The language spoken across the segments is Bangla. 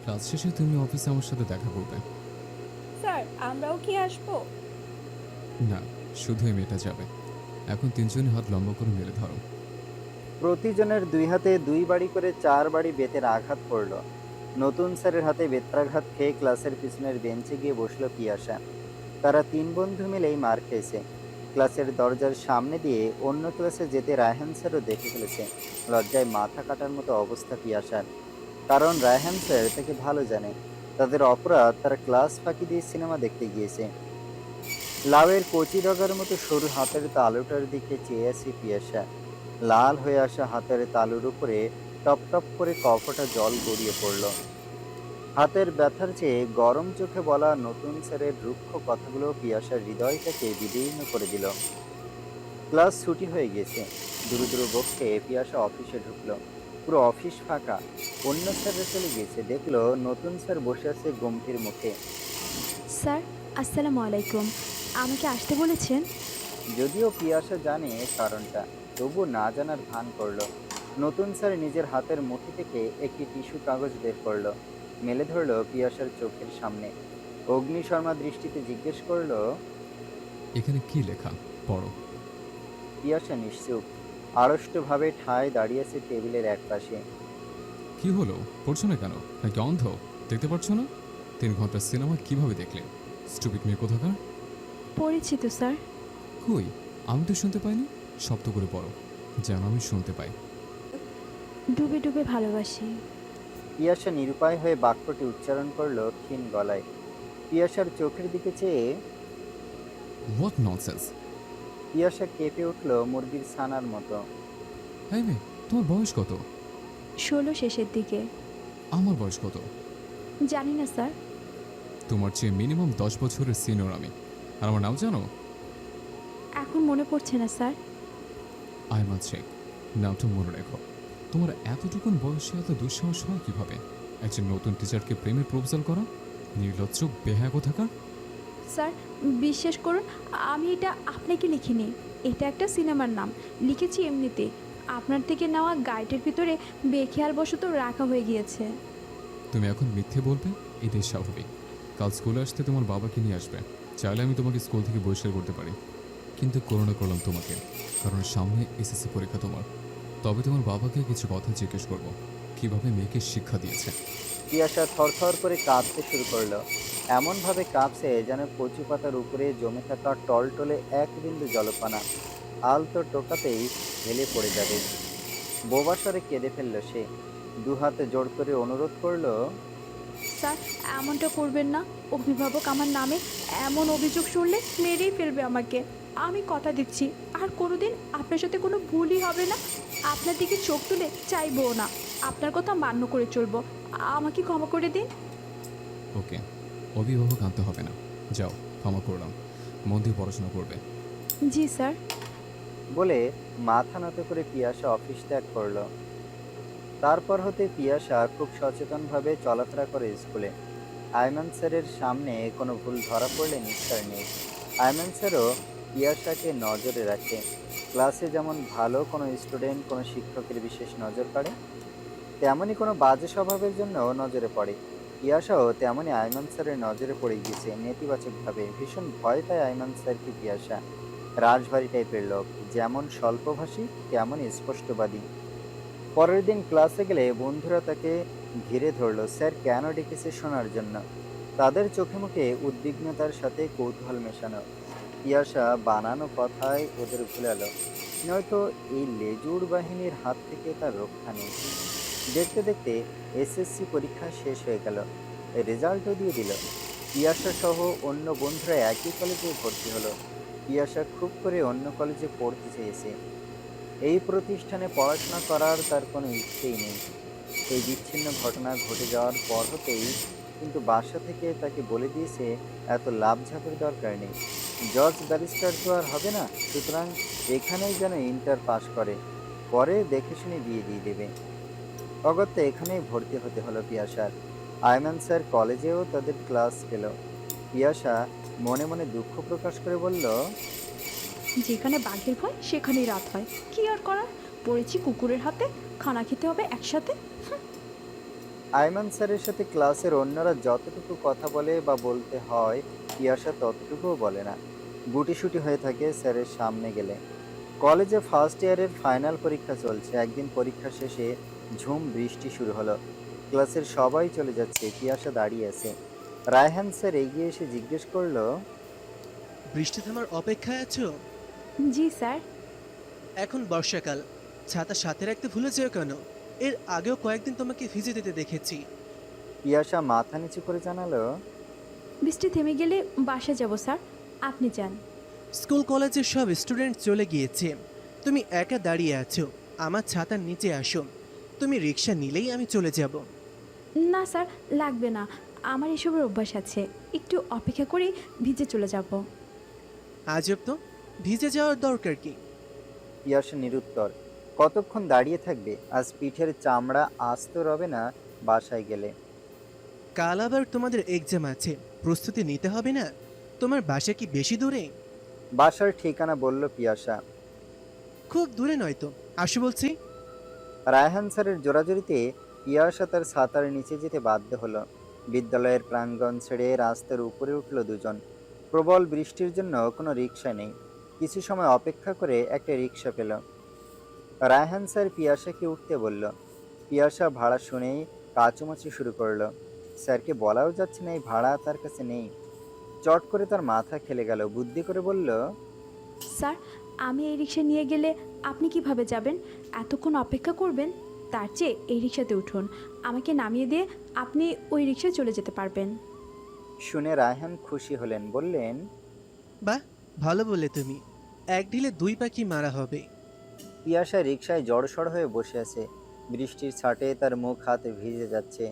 ক্লাস শেষে তুমি অফিসে আমার সাথে দেখা করবে। স্যার আমরাও কি আসবো? না, শুধু এই মেয়েটা যাবে। এখন তিনজনই হাত লম্বা করে মেলে ধরো। প্রতিজনের দুই হাতে দুই বাড়ি করে ৪ বাড়ি বেতের আঘাত পড়ল। নতুন স্যারের হাতে বেত্রাঘাত খেয়ে ক্লাসের পিছনের বেঞ্চে গিয়ে বসল পিয়াসা। তারা ৩ বন্ধু মিলেই মার খেয়েছে। ক্লাসের দরজার সামনে দিয়ে অন্য ক্লাসে যেতে রায়হান স্যারও দেখে ফেলেছে। লজ্জায় মাথা কাটার মতো অবস্থা পিয়াসার। কারণ রায়হান স্যার তাকে ভালো জানে। তাদের অপরাধ তারা ক্লাস ফাঁকি দিয়ে সিনেমা দেখতে গিয়েছে। লাউয়ের কচি ডগার মতো সরু হাতের তালুটার দিকে চেয়ে আছে পিয়াসা। লাল হয়ে আসা হাতের তালুর উপরে টপ টপ করে কফটা জল গড়িয়ে পড়ল। হাতের ব্যথার চেয়ে গরম চোখে বলা নতুন স্যারের রুক্ষ কথাগুলো পিয়াসার হৃদয়টাকে বিদীর্ণ করে দিল। ক্লাস ছুটি হয়ে গেছে। দ্রুত দ্রুত বক্ষে পিয়াসা অফিসে ঢুকলো। পুরো অফিস ফাঁকা। অন্য স্যাররা চলে গেছে। দেখলো নতুন স্যার বসে আছে গম্ভীর মুখে। স্যার, আসসালামু আলাইকুম। আমাকে আসতে বলেছেন? যদিও পিয়াসা জানে কারণটা, তবু না জানার ভান করলো। নতুন স্যার নিজের হাতের মুঠি থেকে একটি টিস্যু কাগজ বের করলো, মেলে ধরলো পিয়াসার চোখের সামনে। অগ্নি শর্মা দৃষ্টিতে জিজ্ঞেস করলো। এখানে কি লেখা? পড়ো। পিয়াসা নিশ্চুপ, আড়ষ্টভাবে ঠায় দাঁড়িয়েছে টেবিলের এক পাশে। কি হলো? পড়ছো না কেন? নাকি অন্ধ? দেখতে পাচ্ছ না? 3 ঘন্টা সিনেমা কিভাবে দেখলে? স্টুপিড মেয়ে কোথাকার। পড়েছি তো স্যার। কই? আমি তো শুনতে পাইনি। শব্দ করে পড়ো, যেন আমি শুনতে পাই। ডুবে ডুবে ভালোবাসি। পিয়াসা নিরুপায় হয়ে বাক্যটি উচ্চারণ করলো ক্ষীণ গলায়। পিয়াসার চোখের দিকে চেয়ে হোয়াট ননসেন্স! পিয়াসা কেঁপে উঠল মুরগির ছানার মতো। এই মেয়ে, তোমার বয়স কত? 16 শেষের দিকে। আমার বয়স কত? জানি না স্যার। তোমার চেয়ে মিনিমাম 10 বছরের সিনিয়র আমি। আর আমার নাম জানো? এখন মনে পড়ছে না স্যার। আইমান শেখ। নামটা মনে রেখো। তোমার এতটুকুন বয়সে এত দুঃসাহস হয় কিভাবে? একজন নতুন টিচারকে প্রেমের প্রপোজাল করা? নির্লজ্জ বেহায়া কোথাকার। স্যার, বিশ্বাস করুন, আমি এটা আপনাকে লিখিনি। এটা একটা সিনেমার নাম। লিখেছি এমনিতে। আপনার থেকে নেওয়া গাইডের ভিতরে বেখেয়ালবশত রাখা হয়ে গিয়েছে। তুমি এখন মিথ্যে বলবে? এটাই স্বাভাবিক। কাল স্কুলে আসতে তোমার বাবাকে নিয়ে আসবে। চাইলে আমি তোমাকে স্কুল থেকে বহিষ্কার করতে পারি, কিন্তু করোনা করলাম তোমাকে, কারণ সামনে এসএসসি পরীক্ষা তোমার। তবে তোমার বাবাকে কিছু কথা জিজ্ঞেস করব, কিভাবে মেয়েকে শিক্ষা দিয়েছে। পিয়াসা থরথর করে কাঁপতে শুরু করলো। এমনভাবে কাঁপছে যেন কচু পাতার উপরে জমে থাকা টলটলে এক বিন্দু জলপানা আলতো টোকাতেই হেলে পড়ে যাবে। বোবাস্বরে কেঁদে ফেলল সে। দুহাতে জোর করে অনুরোধ করলো। স্যার, এমনটা করবেন না। অভিভাবক আমার নামে এমন অভিযোগ শুনলে মেরেই ফেলবে আমাকে। আমি কথা দিচ্ছি, আর কোনোদিন আপনার সাথে কোনো ভুলই হবে না। আপনার দিকে চোখ তুলে চাইবও না। আপনার কথা মান্য করে চলবো। আমাকে ক্ষমা করে দিন। ওকে, অভিভাবক আনতে হবে না। যাও, ক্ষমা করলাম। মন দিয়ে পড়াশোনা করবে। জি স্যার। বলে মাথা নত করে পিয়াসা অফিস ত্যাগ করলো। তারপর হতে পিয়াসা খুব সচেতনভাবে চলাফেরা করে স্কুলে। আয়মান স্যারের সামনে কোনো ভুল ধরা পড়লে নিস্তার নেই। আয়মান স্যারও পিয়াসাকে নজরে রাখে। ক্লাসে যেমন ভালো কোনো স্টুডেন্ট কোনো শিক্ষকের বিশেষ নজর কাড়ে, তেমনই কোনো বাজে স্বভাবের জন্য নজরে পড়ে। পিয়াসাও তেমনই আয়মান স্যারের নজরে পড়ে গিয়েছে নেতিবাচকভাবে। ভীষণ ভয় পায় আয়মান স্যারকে পিয়াসা। রাজভারী টাইপের লোক, যেমন স্বল্পভাষী তেমনই স্পষ্টবাদী। পরের দিন ক্লাসে গেলে বন্ধুরা তাকে ঘিরে ধরলো স্যার কেন ডেকেছে শোনার জন্য। তাদের চোখে মুখে উদ্বিগ্নতার সাথে কৌতূহল মেশানো। পিয়াসা বানানো কথায় ওদের ভুলালো, নয়তো এই লেজুর বাহিনীর হাত থেকে তার রক্ষা নেই। দেখতে দেখতে এসএসসি পরীক্ষা শেষ হয়ে গেল। রেজাল্টও দিয়ে দিল। পিয়াসা সহ অন্য বন্ধুরা একই কলেজে ভর্তি হলো। পিয়াসা খুব করে অন্য কলেজে পড়তে চেয়েছে। এই প্রতিষ্ঠানে পড়াশোনা করার তার কোনো ইচ্ছেই নেই। এই বিচ্ছিন্ন ঘটনা ঘটে যাওয়ার পর হতেই কিন্তু বাসা থেকে তাকে বলে দিয়েছে এত লাভঝাপের দরকার নেই। জজ ব্যারিস্টার তো আর হবে না, সুতরাং এখানেই যেন ইন্টার পাস করে, পরে দেখে শুনে বিয়ে দিয়ে দেবে। অগত্যা এখানেই ভর্তি হতে হলো পিয়াসার। আয়মান স্যার কলেজেও তাদের ক্লাস পেল। পিয়াসা মনে মনে দুঃখ প্রকাশ করে বলল, যেখানে বাঘের ভয় সেখানেই রাত হয়। কি আর করার, পড়েছি কুকুরের হাতে। খানা খেতে হবে একসাথে। আয়মান স্যারের সাথে ক্লাসের অন্যরা যতটুকু কথা বলে বা বলতে হয়, পিয়াসা ততটুকুও বলে না। গুটিসুটি হয়ে থাকে স্যারের সামনে গেলে। কলেজে ফার্স্ট ইয়ারের ফাইনাল পরীক্ষা চলছে। একদিন পরীক্ষা শেষে ঝুম বৃষ্টি শুরু হলো। ক্লাসের সবাই চলে যাচ্ছে, পিয়াসা দাঁড়িয়ে আছে। রায়হান স্যার এগিয়ে এসে জিজ্ঞেস করলো, বৃষ্টি থামার অপেক্ষায় আছো? জি স্যার। এখন বর্ষাকাল, ছাতা সাথে রাখতে ভুলে যেও কেন। এর আগেও কয়েকদিন তোমাকে ভিজে যেতে দেখেছি। পিয়াসা মাথা নিচু করে জানালো, বৃষ্টি থেমে গেলে বাসা যাব স্যার, আপনি যান। স্কুল কলেজের সব স্টুডেন্ট চলে গিয়েছে, তুমি একা দাঁড়িয়ে আছো। আমার ছাতার নিচে আসো, তুমি রিক্সা নিলেই আমি চলে যাব। না স্যার, লাগবে না, আমার এসবের অভ্যাস আছে, একটু অপেক্ষা করে ভিজে চলে যাব। আজব তো, ভিজে যাওয়ার দরকার কি? পিয়াসা নিরুত্তর। কতক্ষণ দাঁড়িয়ে থাকবে? আজ পিঠের চামড়া আস্ত রবে না বাসায় গেলে। কাল আবার তোমাদের এক্সাম আছে, প্রস্তুতি নিতে হবে না? তোমার বাসা কি বেশি দূরে? বাসার ঠিকানা বলল পিয়াসা। খুব দূরে নয় তো, আসো বলছি। রায়হান স্যারের জোরাজুরিতে পিয়াসা তার ছাতার নিচে যেতে বাধ্য হলো। বিদ্যালয়ের প্রাঙ্গণ ছেড়ে রাস্তার উপরে উঠল দুজন। প্রবল বৃষ্টির জন্য কোনো রিক্সা নেই। কিছু সময় অপেক্ষা করে একটা রিক্সা পেল। রায়হান স্যার পিয়াসাকে উঠতে বলল। পিয়াসা ভাড়া শুনেই কাচুমাচু শুরু করলো। স্যারকে বলাও যাচ্ছে না এই ভাড়া তার কাছে নেই। চট করে তার মাথা খেলে গেল। বুদ্ধি করে বলল, স্যার, আমি এই রিক্সা নিয়ে গেলে আপনি কিভাবে যাবেন? এতক্ষণ অপেক্ষা করবেন? তার চেয়ে এই রিক্সাতে উঠুন, আমাকে নামিয়ে দিয়ে আপনি ওই রিক্সায় চলে যেতে পারবেন। শুনে রায়হান খুশি হলেন, বললেন, বাহ, ভালো বলে তুমি, এক ঢিলে দুই পাখি মারা হবে। পিয়াসা রিকশায় জড়সড় হয়ে বসে আছে। বৃষ্টির ছাটে তার মুখ হাত ভিজে যাচ্ছে।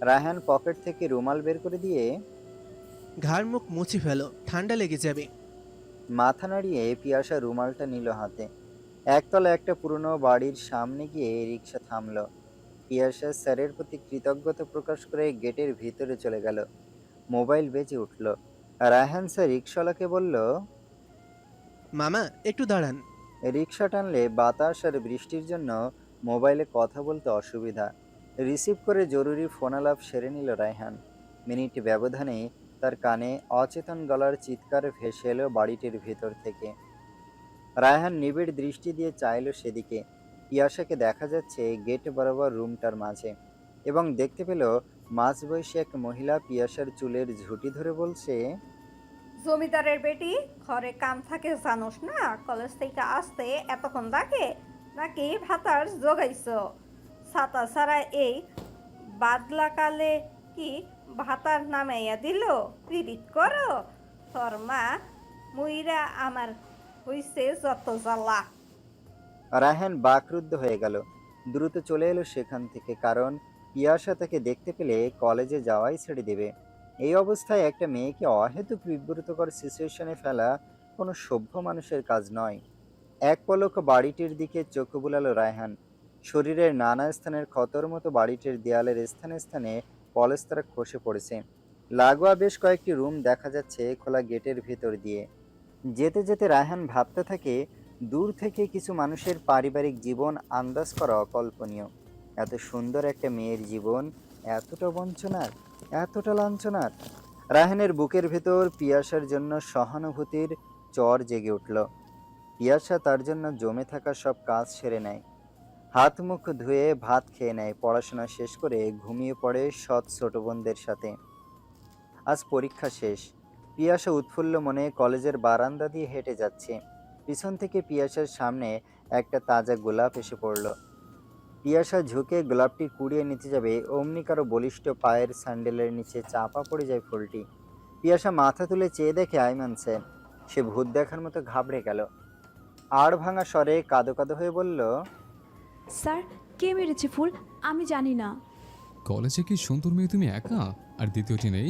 রায়হান পকেট থেকে রুমাল বের করে দিয়ে ঘাড় মুখ মুছে ফেলো, ঠান্ডা লেগে যাবে। মাথা নাড়িয়ে পিয়াসা রুমালটা নিল হাতে। একতলা একটা পুরনো বাড়ির সামনে গিয়ে রিকশা থামলো। পিয়াসা স্যারের প্রতি কৃতজ্ঞতা প্রকাশ করে গেটের ভিতরে চলে গেল। মোবাইল বেজে উঠল। রায়হান স্যার রিকশাওয়ালাকে বলল, মামা একটু দাঁড়ান। রিকশা টানলে বাতাস আর বৃষ্টির জন্য মোবাইলে কথা বলতে অসুবিধা। রিসিভ করে জরুরি ফোনালাপ সেরে নিল রায়হান। মিনিট ব্যবধানে তার কানে অচেতন গলার চিৎকার ভেসে এলো বাড়িটির ভেতর থেকে। রায়হান নিবিড় দৃষ্টি দিয়ে চাইল সেদিকে। পিয়াসাকে দেখা যাচ্ছে গেট বরাবর রুমটার মাঝে, এবং দেখতে পেল মাঝবয়সী এক মহিলা পিয়াসার চুলের ঝুঁটি ধরে বলছে, জমিদারের বেটি, ঘরে কাম থাকে জানোস না? কলেজ থেকে আসতে এতক্ষণ লাগে নাকি ভাতার জোগাইছো? ছাতা ছাড়া এই বাদলাকালে কি ভাতার নামাইয়া দিল? পিরিত করো তোর মা মুইরা, আমার হইছে যত জ্বালা। রায়হান বাকরুদ্ধ হয়ে গেল। দ্রুত চলে এলো সেখান থেকে, কারণ পিয়াসা তাকে দেখতে পেলে কলেজে যাওয়াই ছেড়ে দেবে। এই অবস্থায় একটা মেয়েকে অহেতুক বিব্রতকর সিচুয়েশনে ফেলা কোনো সভ্য মানুষের কাজ নয়। এক পলক বাড়িটির দিকে চোখ বুলালো রায়হান। শরীরের নানা স্থানের ক্ষতর মতো বাড়িটির দেয়ালের স্থানে স্থানে পলেস্তারা খসে পড়েছে। লাগোয়া বেশ কয়েকটি রুম দেখা যাচ্ছে খোলা গেটের ভেতর দিয়ে। যেতে যেতে রায়হান ভাবতে থাকে, দূর থেকে কিছু মানুষের পারিবারিক জীবন আন্দাজ করা অকল্পনীয়। এত সুন্দর একটা মেয়ের জীবন এতটা বঞ্চনার, এতটা লাঞ্ছনার। রায়হানের বুকের ভেতর পিয়াসার জন্য সহানুভূতির চর জেগে উঠল। পিয়াসা তার জন্য জমে থাকা সব কাজ সেরে নেয়, হাত মুখ ধুয়ে ভাত খেয়ে নেয়, পড়াশোনা শেষ করে ঘুমিয়ে পড়ে সৎ ছোট বোনদের সাথে। আজ পরীক্ষা শেষ। পিয়াসা উৎফুল্ল মনে কলেজের বারান্দা দিয়ে হেঁটে যাচ্ছে। পিছন থেকে পিয়াসার সামনে একটা তাজা গোলাপ এসে পড়ল। পিয়াসা ঝুঁকে গোলাপটি কুড়িয়ে নিতে যাবে, অমনি কারো বলিষ্ঠ পায়ের স্যান্ডেলের নিচে চাপা পড়ে যায় ফুলটি। পিয়াসা মাথা তুলে চেয়ে দেখে আইমান স্যার। সে ভূত দেখার মতো ঘাবড়ে গেল। আড় ভাঙা স্বরে কাঁদো কাঁদো হয়ে বলল, স্যার, কে মেরেছে ফুল আমি জানি না। কলেজে কি সুন্দর মেয়ে তুমি একা, আর দ্বিতীয়টি নেই?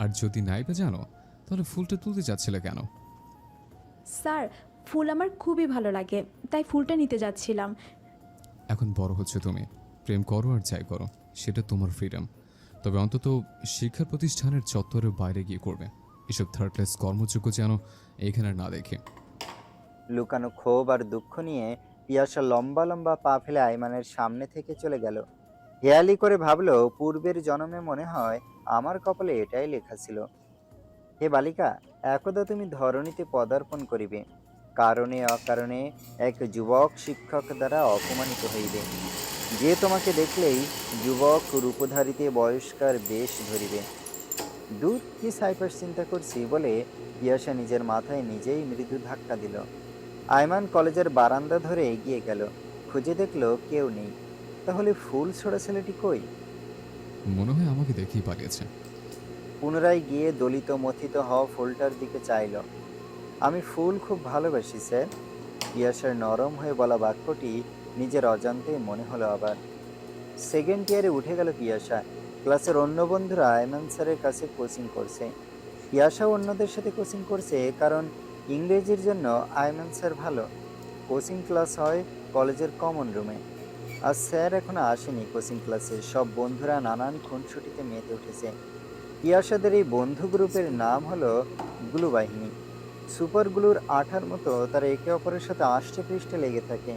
আর যদি নাই বা জানো, তাহলে ফুলটা তুলতে যাচ্ছিলে কেন? স্যার, ফুল আমার খুবই ভালো লাগে, তাই ফুলটা নিতে যাচ্ছিলাম। এখন বড় হচ্ছে তুমি, প্রেম করো আর যাই করো, সেটা তোমার ফ্রিডম। তবে অন্তত শিক্ষা প্রতিষ্ঠানের চত্বরের বাইরে গিয়ে করবে। এসব থার্ড ক্লাস কর্মযোগ্য যেন এখানে আর না দেখে। লুকানো ক্ষোভ আর দুঃখ নিয়ে পিয়াসা লম্বা লম্বা পা ফেলে আইমানের সামনে থেকে চলে গেল। হেয়ালি করে ভাবলো, পূর্বের জন্মে মনে হয় আমার কপালে এটাই লেখা ছিল। হে বালিকা, একদা তুমি ধরণীতে পদার্পণ করিবে, কারণে অকারণে এক যুবক শিক্ষক দ্বারা অপমানিত হইবে, যে তোমাকে দেখলেই যুবক রূপধারীতে বয়স্কার বেশ ধরিবে। দূর, কি সাইপার চিন্তা করছি বলে পিয়াসা নিজের মাথায় নিজেই মৃদু ধাক্কা দিল। আয়মান কলেজের বারান্দা ধরে এগিয়ে গেল, খুঁজে দেখলো কেউ নেই। তাহলে ফুল ছোড়া ছেলেটি কই? মনে হয় আমাকে দেখেই পালিয়েছে। পুনরায় গিয়ে দলিত মথিত হওয়া ফুলটার দিকে চাইল। আমি ফুল খুব ভালোবাসি স্যার। পিয়াসার নরম হয়ে বলা বাক্যটি নিজের অজান্তেই মনে হলো আবার। সেকেন্ড ইয়ারে উঠে গেল পিয়াসা। ক্লাসের অন্য বন্ধুরা আয়মান স্যারের কাছে কোচিং করছে। পিয়াসাও অন্যদের সাথে কোচিং করছে, কারণ ইংরেজির জন্য আয়মান স্যার ভালো। কোচিং ক্লাস হয় কলেজের কমন রুমে। আর স্যার এখনো আসেনি কোচিং ক্লাসে। সব বন্ধুরা নানান খুনসুটিতে মেতে উঠেছে। পিয়াসাদের এই বন্ধু গ্রুপের নাম হলো গ্লু বাহিনী। সুপার গ্লুর আঠার মতো তারা একে অপরের সাথে আষ্টে পৃষ্ঠে লেগে থাকে।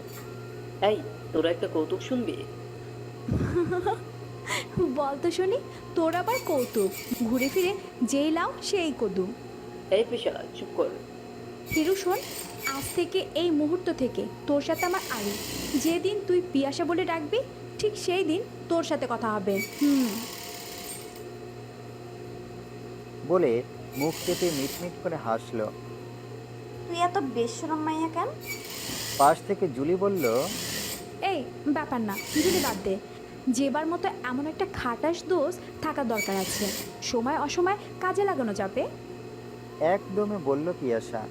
এই, তোরা একটা কৌতুক শুনবি? বল তো শুনি, তোর আবার কৌতুক? ঘুরে ফিরে যেই লাও সেই কদু। এই পেশা, চুপ কর। হিরু শোন, আজ থেকে এই মুহূর্ত থেকে তোর সাথে আমার আড়ি। যেদিন তুই পিয়াসা বলে ডাকবি, ঠিক সেই দিন তোর সাথে কথা হবে। বলে মুখ চেপে মিটমিট করে হাসলো। তুই এত বেশরম মাইয়া কেন? পাশ থেকে জুলি বলল, এই ব্যাপার না, যদি বাদ দে। যেবার মতো এমন একটা খাটাস দোষ থাকার দরকার আছে, সময় অসময় কাজে লাগানো যাবে। একদমে বলল পিয়াসা।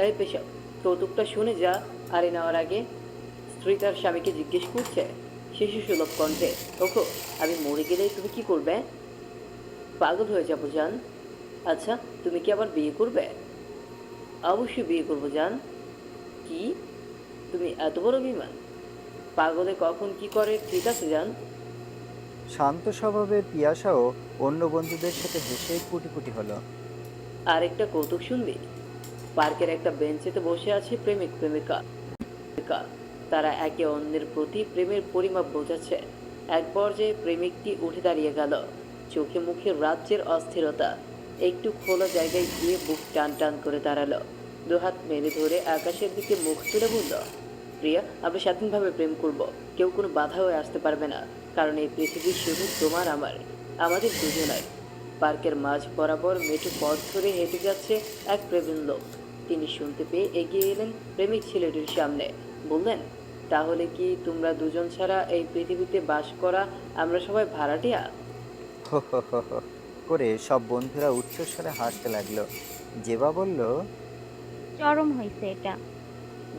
এই পেশা, কৌতুকটা শুনে যা। আরে নেওয়ার আগে স্ত্রী তার স্বামীকে জিজ্ঞেস করছে শিশু সুলভ কণ্ঠে, ওখো আমি মরে গেলে তুমি কি করবে? পাগল হয়ে যাবো জান। আচ্ছা, তুমি কি আবার বিয়ে করবে? অবশ্যই বিয়ে করবো জান। কি? তুমি এত বড় বিমান? পাগলে কখন কি করে, ঠিক আছে জান। শান্ত স্বভাবের পিয়াসাও অন্য বন্ধুদের সাথে হেসে কুটি কুটি হলো। আর একটা কৌতুক শুনবি? পার্কের একটা বেঞ্চেতে বসে আছে প্রেমিক প্রেমিকা। তারা একে অন্যের প্রতি প্রেমের পরিমাপ বোঝাচ্ছে। এক পর্যায়ে প্রেমিকটি উঠে দাঁড়িয়ে গেল, চোখে মুখে রাজ্যের অস্থিরতা। একটু খোলা জায়গায় গিয়ে বুক টান টান করে দাঁড়ালো, দুহাত মেলে ধরে আকাশের দিকে মুখ তুলে বলল, প্রিয়া, আমরা স্বাধীনভাবে প্রেম করব। কেউ কোনো বাধা হয়ে আসতে পারবে না, কারণ এই পৃথিবী শুধু তোমার আমার, আমাদের দুজনের। পার্কের মাঝ বরাবর মেঠো পথ ধরে হেঁটে যাচ্ছে এক প্রেমের লোক। তিনি শুনতে পেয়ে এগিয়ে এলেন প্রেমিক ছেলেটির সামনে, বললেন, তাহলে কি তোমরা দুজন ছাড়া এই পৃথিবীতে বাস করা আমরা সবাই ভাড়াটিয়া? হো হো হো হো করে সব বন্ধুরা উচ্চস্বরে হাসতে লাগলো। জেবা বলল, চরম হয়েছে এটা।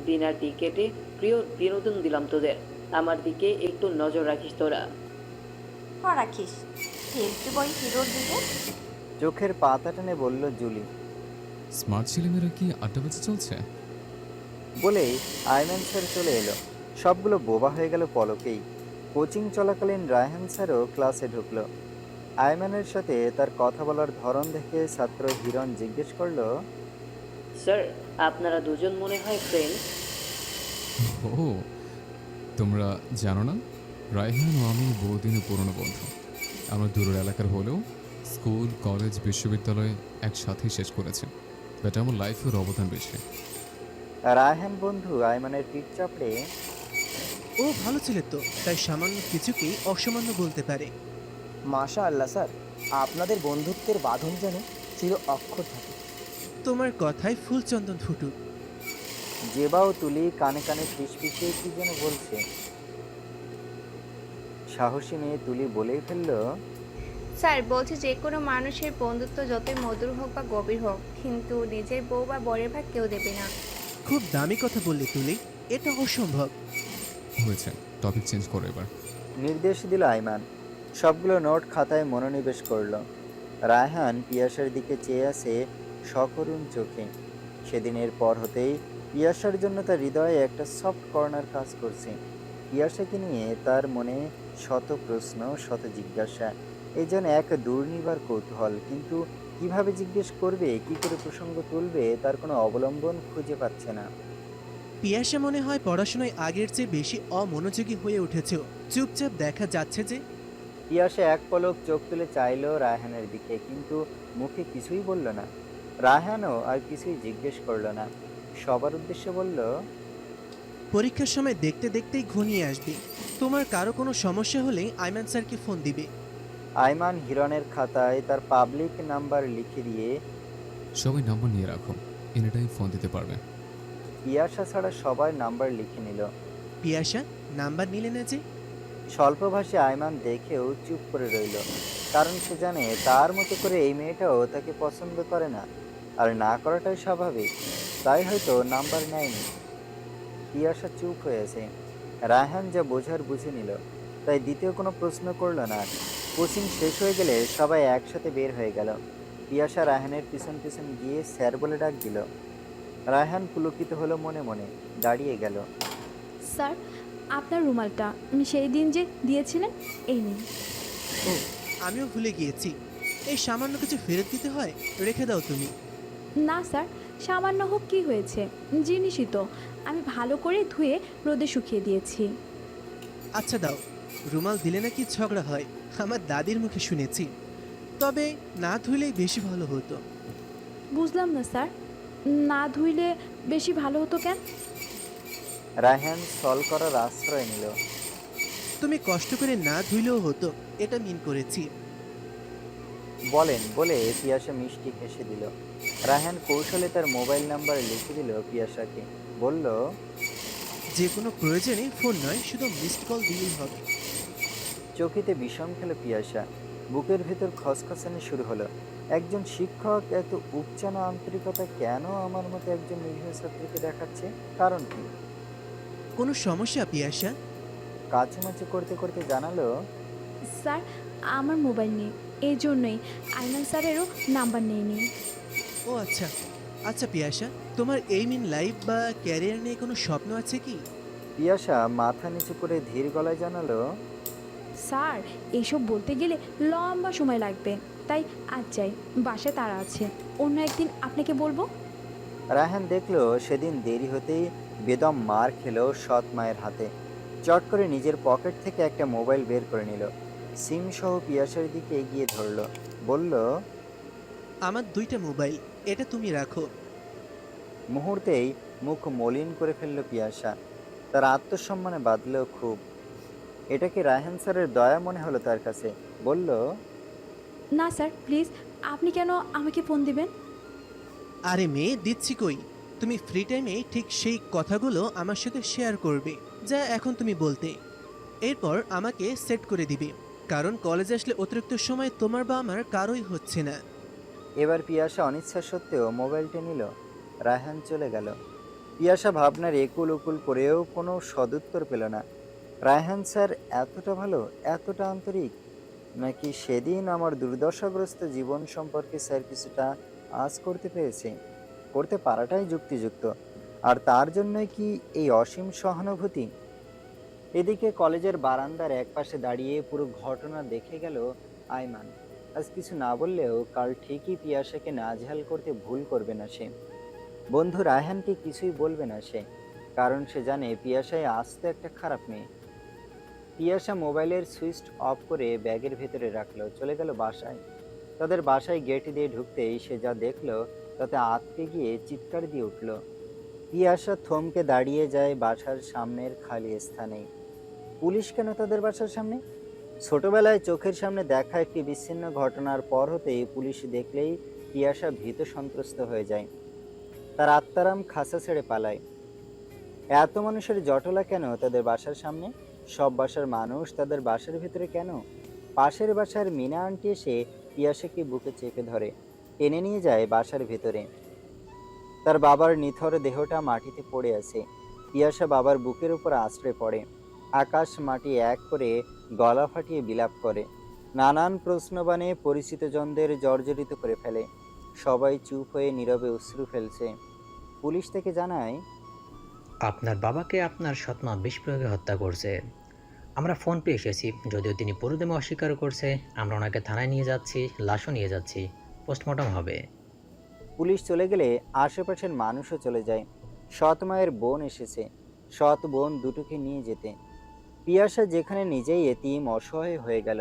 বিনা টিকেটে প্রিয় বিনোদন দিলাম তোদের, আমার দিকে একটু নজর রাখিস তোরা। রাখিস হেলতে বই হিরোর দিকে। চোখের পাতা টেনে বলল জুলি। স্মার্ট ছেলেমেয়েরা কি আড্ডা বেঁচে চলছে? বলেই আয়মান স্যার চলে এলো। সবগুলো বোবা হয়ে গেল পলকেই। কোচিং চলাকালীন রায়হান স্যারও ক্লাসে ঢুকলো। আয়মানের সাথে তার কথা বলার ধরন দেখে ছাত্র হিরণ জিজ্ঞেস করলো, স্যার, আপনারা দুজন মনে হয় ফ্রেন্ড। ও, তোমরা জানো না, রায়হান ও আমি বহুদিনের পুরনো বন্ধু। আমরা দূরের এলাকার হলেও স্কুল, কলেজ, বিশ্ববিদ্যালয় একসাথেই শেষ করেছি, বাট আমার লাইফের অবদান বেশি। রায়হান বন্ধু আয়মানের পিঠ চাপড়ে, ও ভালো ছেলে তো, তাই সামান্য কিছুকেই অসামান্য বলতে পারে। মাশা আল্লাহ স্যার, আপনাদের বন্ধুত্বের বাঁধন যেন চির অক্ষর থাকে। তোমার কথায় ফুলচন্দন ফুটুক। জেবাও তুলি কানে কানে ফিসফিসিয়ে কি যেন বলছে। সাহসী মেয়ে তুলি বলেই ফেলল, স্যার বলছি, যে কোনো মানুষের বন্ধুত্ব যতই মধুর হোক বা গভীর হোক, কিন্তু নিজের বউ বা বরের ভাগ কেউ দেবে না। খুব দামি কথা বললে তুলি, এটা অসম্ভব। হয়েছে, টপিক চেঞ্জ করো এবার। নির্দেশ দিল আয়মান। সবগুলো নোট খাতায় মনোনিবেশ করলো। রায়হান পিয়াসার দিকে চেয়ে আছে সকরুণ চোখে। সেদিনের পর হতেই পিয়াসার জন্য তার হৃদয়ে একটা সফট কর্নার কাজ করছে। পিয়াসাকে নিয়ে তার মনে শত প্রশ্ন, শত জিজ্ঞাসা। এই যেন এক দুর্নিবার কৌতূহল, কিন্তু কিভাবে জিজ্ঞেস করবে, কি করে প্রসঙ্গ তুলবে, তার কোনো অবলম্বন খুঁজে পাচ্ছে না। পিয়াসা মনে হয় পড়াশোনায় আগের চেয়ে বেশি অমনোযোগী হয়ে উঠেছে। চুপচাপ দেখা যাচ্ছে যে পিয়াসা এক পলক চোখ তুলে চাইলো রায়হানের দিকে, কিন্তু মুখে কিছুই বলল না। রায়হানও আর কিছুই জিজ্ঞেস করলো না, সবার উদ্দেশ্যে বলল, পরীক্ষার সময় দেখতে দেখতেই ঘনিয়ে আসবে। তোমার কারো কোনো সমস্যা হলে আইমান স্যারকে ফোন দিবে। আইমান হিরণের খাতায় তার পাবলিক নাম্বার লিখে দিয়ে সবাই নাম্বার নিয়ে রাখো, এনি টাইম ফোন দিতে পারবে। পিয়াসা ছাড়া সবার নাম্বার লিখে নিল। পিয়াসা নাম্বার নিলে না যে? স্বল্পভাষী আইমান দেখেও চুপ করে রইল, কারণ সে জানে তার মতো করে এই মেয়েটাও তাকে পছন্দ করে না, আর না করাটাই স্বাভাবিক। তাই হয়তো নাম্বার নেয়নি। পিয়াসা চুপ হয়েছে। রায়হান যা বোঝার বুঝে নিল, তাই দ্বিতীয় কোনো প্রশ্ন করল না। কোচিং শেষ হয়ে গেলে সবাই একসাথে বের হয়ে গেল। পিয়াসা রায়হানের পিছন পিছন গিয়ে স্যার বলে ডাক দিল। রায়হান পুলকিত হলো মনে মনে, দাঁড়িয়ে গেল। স্যার, আপনার রুমালটা সেই দিন যে দিয়েছিলেন, এই নিন। ও, আমিও ভুলে গিয়েছি। এই সামান্য কিছু ফেরত দিতে হয়, রেখে দাও তুমি। না স্যার, সামান্য হোক কি হয়েছে, জিনিসই তো। আমি ভালো করে ধুয়ে রোদে শুকিয়ে দিয়েছি। আচ্ছা দাও। রুমাল দিলে নাকি ঝগড়া হয়, আমার দাদির মুখে শুনেছি। তবে না ধুইলেই বেশি ভালো হতো। বুঝলাম না স্যার, না ধুইলে বেশি ভালো হতো কেন? রায়হান সল করার আশ্রয় নিল। তুমি কষ্ট করে না ধুইলেও হতো, এটা মিন করেছি। বলেন বলে পিয়াসা মিষ্টি হেসে দিল। রায়হান কৌশলে তার মোবাইল নাম্বার লিখে দিল পিয়াসাকে, বলল, যে কোনো প্রয়োজনে ফোন নয়, শুধু মিসড কল দিলেই হবে। চোখেতে বিষম খেল পিয়াসা। বুকের ভেতর খসখসানি শুরু হলো। একজন শিক্ষক এত উপচানা আন্তরিকতা কেন আমার মতো একজন নিরীহ ছাত্রীকে দেখাচ্ছে? কারণ কি? কোনো সমস্যা পিয়াসা? কাছামাছি করতে করতে জানালো, স্যার, আমার মোবাইল নেই, এই জন্যই আইমান স্যারেরও নাম্বার নেইনি। ও আচ্ছা। আচ্ছা পিয়াসা, তোমার এইম ইন লাইফ বা ক্যারিয়ার নিয়ে কোনো স্বপ্ন আছে কি? পিয়াসা মাথা নিচু করে ধীর গলায় জানালো, স্যার, এইসব বলতে গেলে লম্বা সময় লাগবে, তাই আজ যাই, বাসায় তারা আছে, অন্য একদিন আপনাকে বলবো। রায়হান দেখলো সেদিন দেরি হতেই বেদম মার খেলো সৎ মায়ের হাতে। চট করে নিজের পকেট থেকে একটা মোবাইল বের করে নিল, সিম সহ পিয়াসার দিকে এগিয়ে ধরলো, বলল, আমার দুইটা মোবাইল, এটা তুমি রাখো। মুহূর্তেই মুখ মলিন করে ফেললো পিয়াসা। তার আত্মসম্মানে বাঁধলেও খুব। এটাকে রায়হান স্যারের দয়া মনে হলো তার কাছে। বলল, না স্যার, প্লিজ, আপনি কেন আমাকে ফোন দিবেন? আরে মেয়ে, দিচ্ছি কই। তুমি ফ্রি টাইমে ঠিক সেই কথাগুলো আমার সাথে শেয়ার করবে যা এখন তুমি বলতে। এরপর আমাকে সেট করে দিবে, কারণ কলেজে আসলে অতিরিক্ত সময় তোমার বা আমার কারোই হচ্ছে না। এবার পিয়াসা অনিচ্ছা সত্ত্বেও মোবাইলটা নিল। রায়হান চলে গেল। পিয়াসা ভাবনার একুল উকুল করেও কোনো সদুত্তর পেল না। রায়হান স্যার এতটা ভালো, এতটা আন্তরিক, নাকি সেদিন আমার দুর্দশাগ্রস্ত জীবন সম্পর্কে স্যার কিছুটা আঁচ করতে পেরেছে? করতে পারাটাই যুক্তিযুক্ত। আর তার জন্যই কি এই অসীম সহানুভূতি? এদিকে কলেজের বারান্দার একপাশে দাঁড়িয়ে পুরো ঘটনা দেখে গেল আইমান। আজ কিছু না বললেও কাল ঠিকই পিয়াসাকে নাজেহাল করতে ভুল করবে না সে। বন্ধু রায়হানকে কিছুই বলবে না সে, কারণ সে জানে পিয়াসায় আস্ত একটা খারাপ মেয়ে। পিয়াসা মোবাইলের সুইচ অফ করে ব্যাগের ভেতরে রাখলো, চলে গেল বাসায়। তাদের বাসায় গেট দিয়ে ঢুকতেই সে যা দেখলো তাতে আঁতকে গিয়ে চিৎকার দিয়ে উঠল। পিয়াসা থমকে দাঁড়িয়ে যায় বাসার সামনের খালি স্থানে। পুলিশ কেন তাদের বাসার সামনে? ছোটবেলায় চোখের সামনে দেখা একটি বিচ্ছিন্ন ঘটনার পর হতেই পুলিশ দেখলেই পিয়াসা ভীত সন্ত্রস্ত হয়ে যায়। তার আত্মারাম খাঁচা ছেড়ে পালায়। এত মানুষের জটলা কেন তাদের বাসার সামনে? সব বাসার মানুষ তাদের বাসার ভিতরে কেন? পাশের বাসার মিনা আন্টি এসে পিয়াসাকে বুকে চেপে ধরে, টেনে নিয়ে যায় বাসার ভিতরে। তার বাবার নিথর দেহটা মাটিতে পড়ে আছে। পিয়াসা বাবার বুকের উপর আশ্রয় পড়ে। আকাশ মাটি এক করে গলা ফাটিয়ে বিলাপ করে। নানান প্রশ্নবাণে পরিচিত জনদের জর্জরিত করে ফেলে। সবাই চুপ হয়ে নীরবে অশ্রু ফেলছে। পুলিশ থেকে জানায়, আপনার বাবাকে আপনার সৎমা বিষ প্রয়োগে হত্যা করছে। আমরা ফোন পেয়ে এসেছি, যদিও তিনি পুরোদমে অস্বীকার করছে। আমরা ওনাকে থানায় নিয়ে যাচ্ছি, লাশও নিয়ে যাচ্ছি, পোস্টমর্টম হবে। পুলিশ চলে গেলে আশেপাশের মানুষও চলে যায়। সৎ মায়ের বোন এসেছে, সৎ বোন দুটোকে নিয়ে যেতে। পিয়াসা যেখানে নিজেই এতিম অসহায় হয়ে গেল,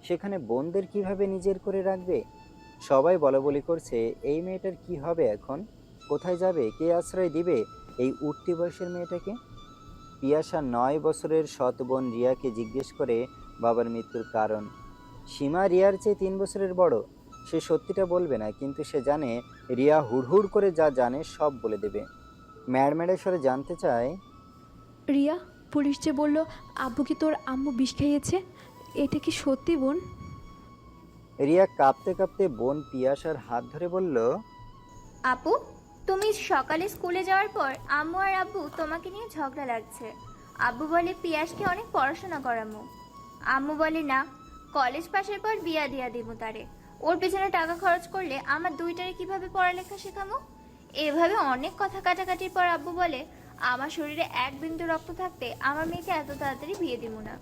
সেখানে বোনদের কিভাবে নিজের করে রাখবে? সবাই বলাবলি করছে, এই মেয়েটার কি হবে এখন? কোথায় যাবে? কে আশ্রয় দিবে এই উঠতি বয়সের মেয়েটাকে? পিয়াসা 9 বছরের সৎ বোন রিয়াকে জিজ্ঞেস করে বাবার মৃত্যুর কারণ। সীমা রিয়ার চেয়ে 3 বছরের বড়। সে সত্যিটা বলবে না, কিন্তু সে জানে রিয়া হুড়হুড় করে যা জানে সব বলে দেবে। ম্যাড়ম্যাড়ে স্বরে জানতে চায়, রিয়া, পুলিশ যে বলল আব্বু কি তোর আম্মু বিষ খাইয়েছে, এটা কি সত্যি বোন? রিয়া কাঁপতে কাঁপতে বোন পিয়াসার হাত ধরে বলল, আপু, তুমি সকালে স্কুলে যাওয়ার পর আম্মু আর আব্বু তোমাকে নিয়ে ঝগড়া লাগছে। আব্বু বলে পিয়াসকে অনেক পড়াশোনা করামু, আম্মু বলে না, কলেজ পাশের পর বিয়া দিয়া দিমু তারে। ওর পেছনে টাকা খরচ করলে আমার দুইটারে কিভাবে পড়ালেখা শেখামু। এভাবে অনেক কথা কাটাকাটির পর আব্বু বলে আমার শরীরে এক বিন্দু রক্ত থাকতে আমার মেয়েকে এত তাড়াতাড়ি বিয়ে দিব না।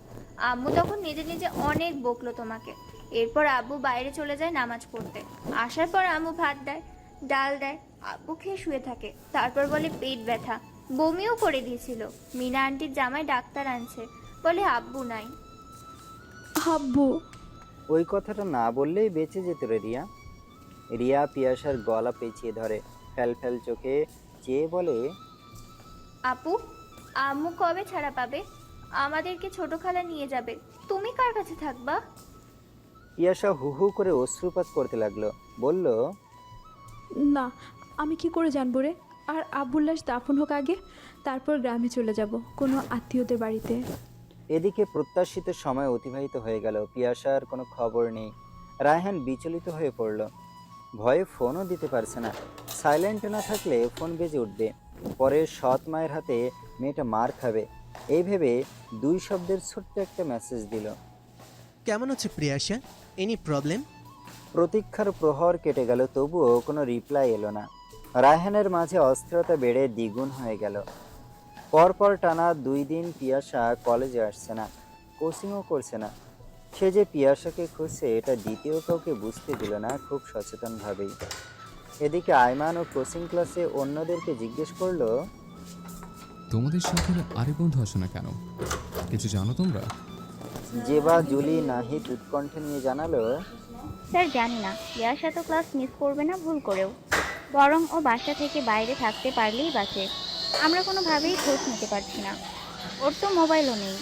আম্মু তখন নিজে নিজে অনেক বকলো তোমাকে। এরপর আব্বু বাইরে চলে যায় নামাজ পড়তে। আসার পর আম্মু ভাত দেয়, ডাল দেয়, আব্বু খেয়ে শুয়ে থাকে। তারপর বলে পেট ব্যথা, বমিও করে দিয়েছিল। মিনা আন্টির জামাই ডাক্তার আনছে, বলে আব্বু নাই। আব্বু? ওই কথাটা না বললেই বেঁচে যেত রে রিয়া। রিয়া পিয়াসার গলা পেঁচিয়ে ধরে, ফ্যাল ফ্যাল চোখে চেয়ে বলে, আপু, আম্মু কবে ছাড়া পাবে? আমাদেরকে ছোট খালা নিয়ে যাবে, তুমি কার কাছে থাকবা? পিয়াসা হু হু করে অশ্রুপাত করতে লাগলো, বলল, না, আমি কি করে জানবো রে? আর আব্বুর লাশ দাফন হোক আগে, তারপর গ্রামে চলে যাব কোনো আত্মীয়দের বাড়িতে। এদিকে প্রত্যাশিত সময় অতিবাহিত হয়ে গেল, পিয়াসার কোনো খবর নেই। রায়হান বিচলিত হয়ে পড়ল, ভয়ে ফোনও দিতে পারছে না। সাইলেন্ট না থাকলে ফোন বেজে উঠবে, পরে সৎ মায়ের হাতে মেয়েটা মার খাবে, এই ভেবে 2 শব্দের ছোট্ট একটা মেসেজ দিল। কেমন আছে প্রিয়াশা? Any problem? প্রতীক্ষার প্রহর কেটে গেল, তবুও কোনো রিপ্লাই এলো না। রায়হানের মাঝে অস্থিরতা বেড়ে দ্বিগুণ হয়ে গেল। পরপর টানা 2 দিন পিয়াসা কলেজে আসছে না, কোচিংও করছে না। সে যে পিয়াসাকে খুঁজছে এটা দ্বিতীয় কাউকে বুঝতে দিল না, খুব সচেতনভাবেই। এদিকে আয়মান ও কোচিং ক্লাসে অন্যদেরকে জিজ্ঞেস করলো, তোমাদের সাথে আরেক বন্ধু আসে না কেন? কিছু জানো তোমরা? জেবা, জুলি, নাহিদ উৎকণ্ঠা নিয়ে জানালো, স্যার জানি না, ইয়াশা তো ক্লাস মিস করবে না ভুল করেও, বরং ও বাসা থেকে বাইরে থাকতে পারলেই বাঁচে। আমরা কোনোভাবেই খোঁজ নিতে পারছি না, ওর তো মোবাইলও নেই।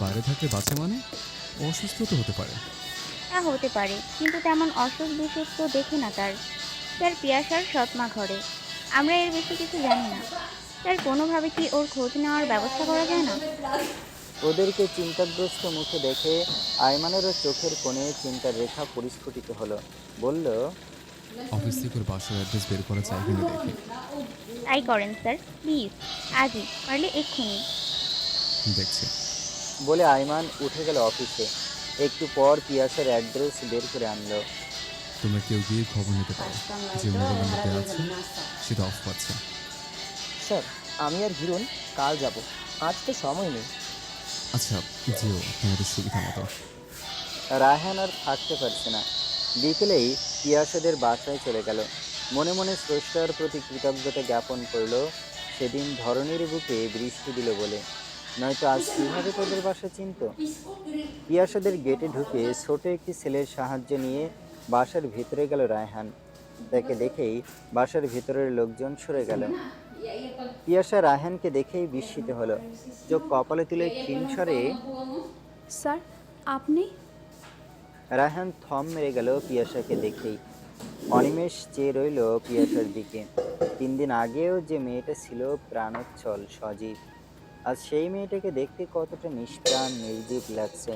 বাইরে থাকলে বাঁচে মানে? অসুস্থ তো হতে পারে। তা হতে পারে, কিন্তু তেমন অসুখ বিসুখ তো দেখি না তার। স্যার পিয়াসার সৎমা ঘরে, আমরা এর বেশি কিছু জানি না। স্যার কোনোভাবে কি ওর খোঁজ নেওয়ার ব্যবস্থা করা যায় না? ওদেরকে চিন্তাগ্রস্ত মুখে দেখে আয়মানেরও চোখের কোণে চিন্তার রেখা পরিস্ফুটিত হলো, বলল, অফিস থেকে ওর বাসার অ্যাড্রেস বের করা চাই কিনা দেখি। তাই করেন স্যার, প্লিজ, আজই, পারলে এক্ষুনি। দেখছি। বলে আয়মান উঠে গেল অফিসে। একটু পর পিয়াসার অ্যাড্রেস বের করে আনলো। তোমরা কেউ গিয়ে খবর নিতে পারো, যে মোবাইল নাম্বার দেওয়া আছে সেটা অফ পাচ্ছে। স্যার, আমি আর হিরণ কাল যাব, আজ তো সময় নেই। আচ্ছা, যেও তোমাদের সুবিধা মতো। রায়হান আর থাকতে পারছে না, বিকেলেই পিয়াসাদের বাসায় চলে গেল। মনে মনে স্রষ্টার প্রতি কৃতজ্ঞতা জ্ঞাপন করলো, সেদিন ধরনীর বুকে বৃষ্টি দিল বলে, নয়তো আজ কীভাবে তোদের বাসা চিনত। পিয়াসাদের গেটে ঢুকে ছোট একটি ছেলের সাহায্য নিয়ে বাসার ভিতরে গেল রায়হান। তাকে দেখেই বাসার ভিতরের লোকজন সরে গেল। পিয়াসা রায়হানকে দেখেই বিস্মিত হলো, চোখ কপালে তুলে ক্ষীণ স্বরে, স্যার, আপনি? রায়হান থম মেরে গেল পিয়াসাকে দেখেই। অনিমেষ চেয়ে রইল পিয়াসার দিকে। 3 দিন আগেও যে মেয়েটা ছিল প্রাণোচ্ছল সজীব, আজ সেই মেয়েটাকে দেখতে কতটা নিষ্প্রাণ নির্জীব লাগছে।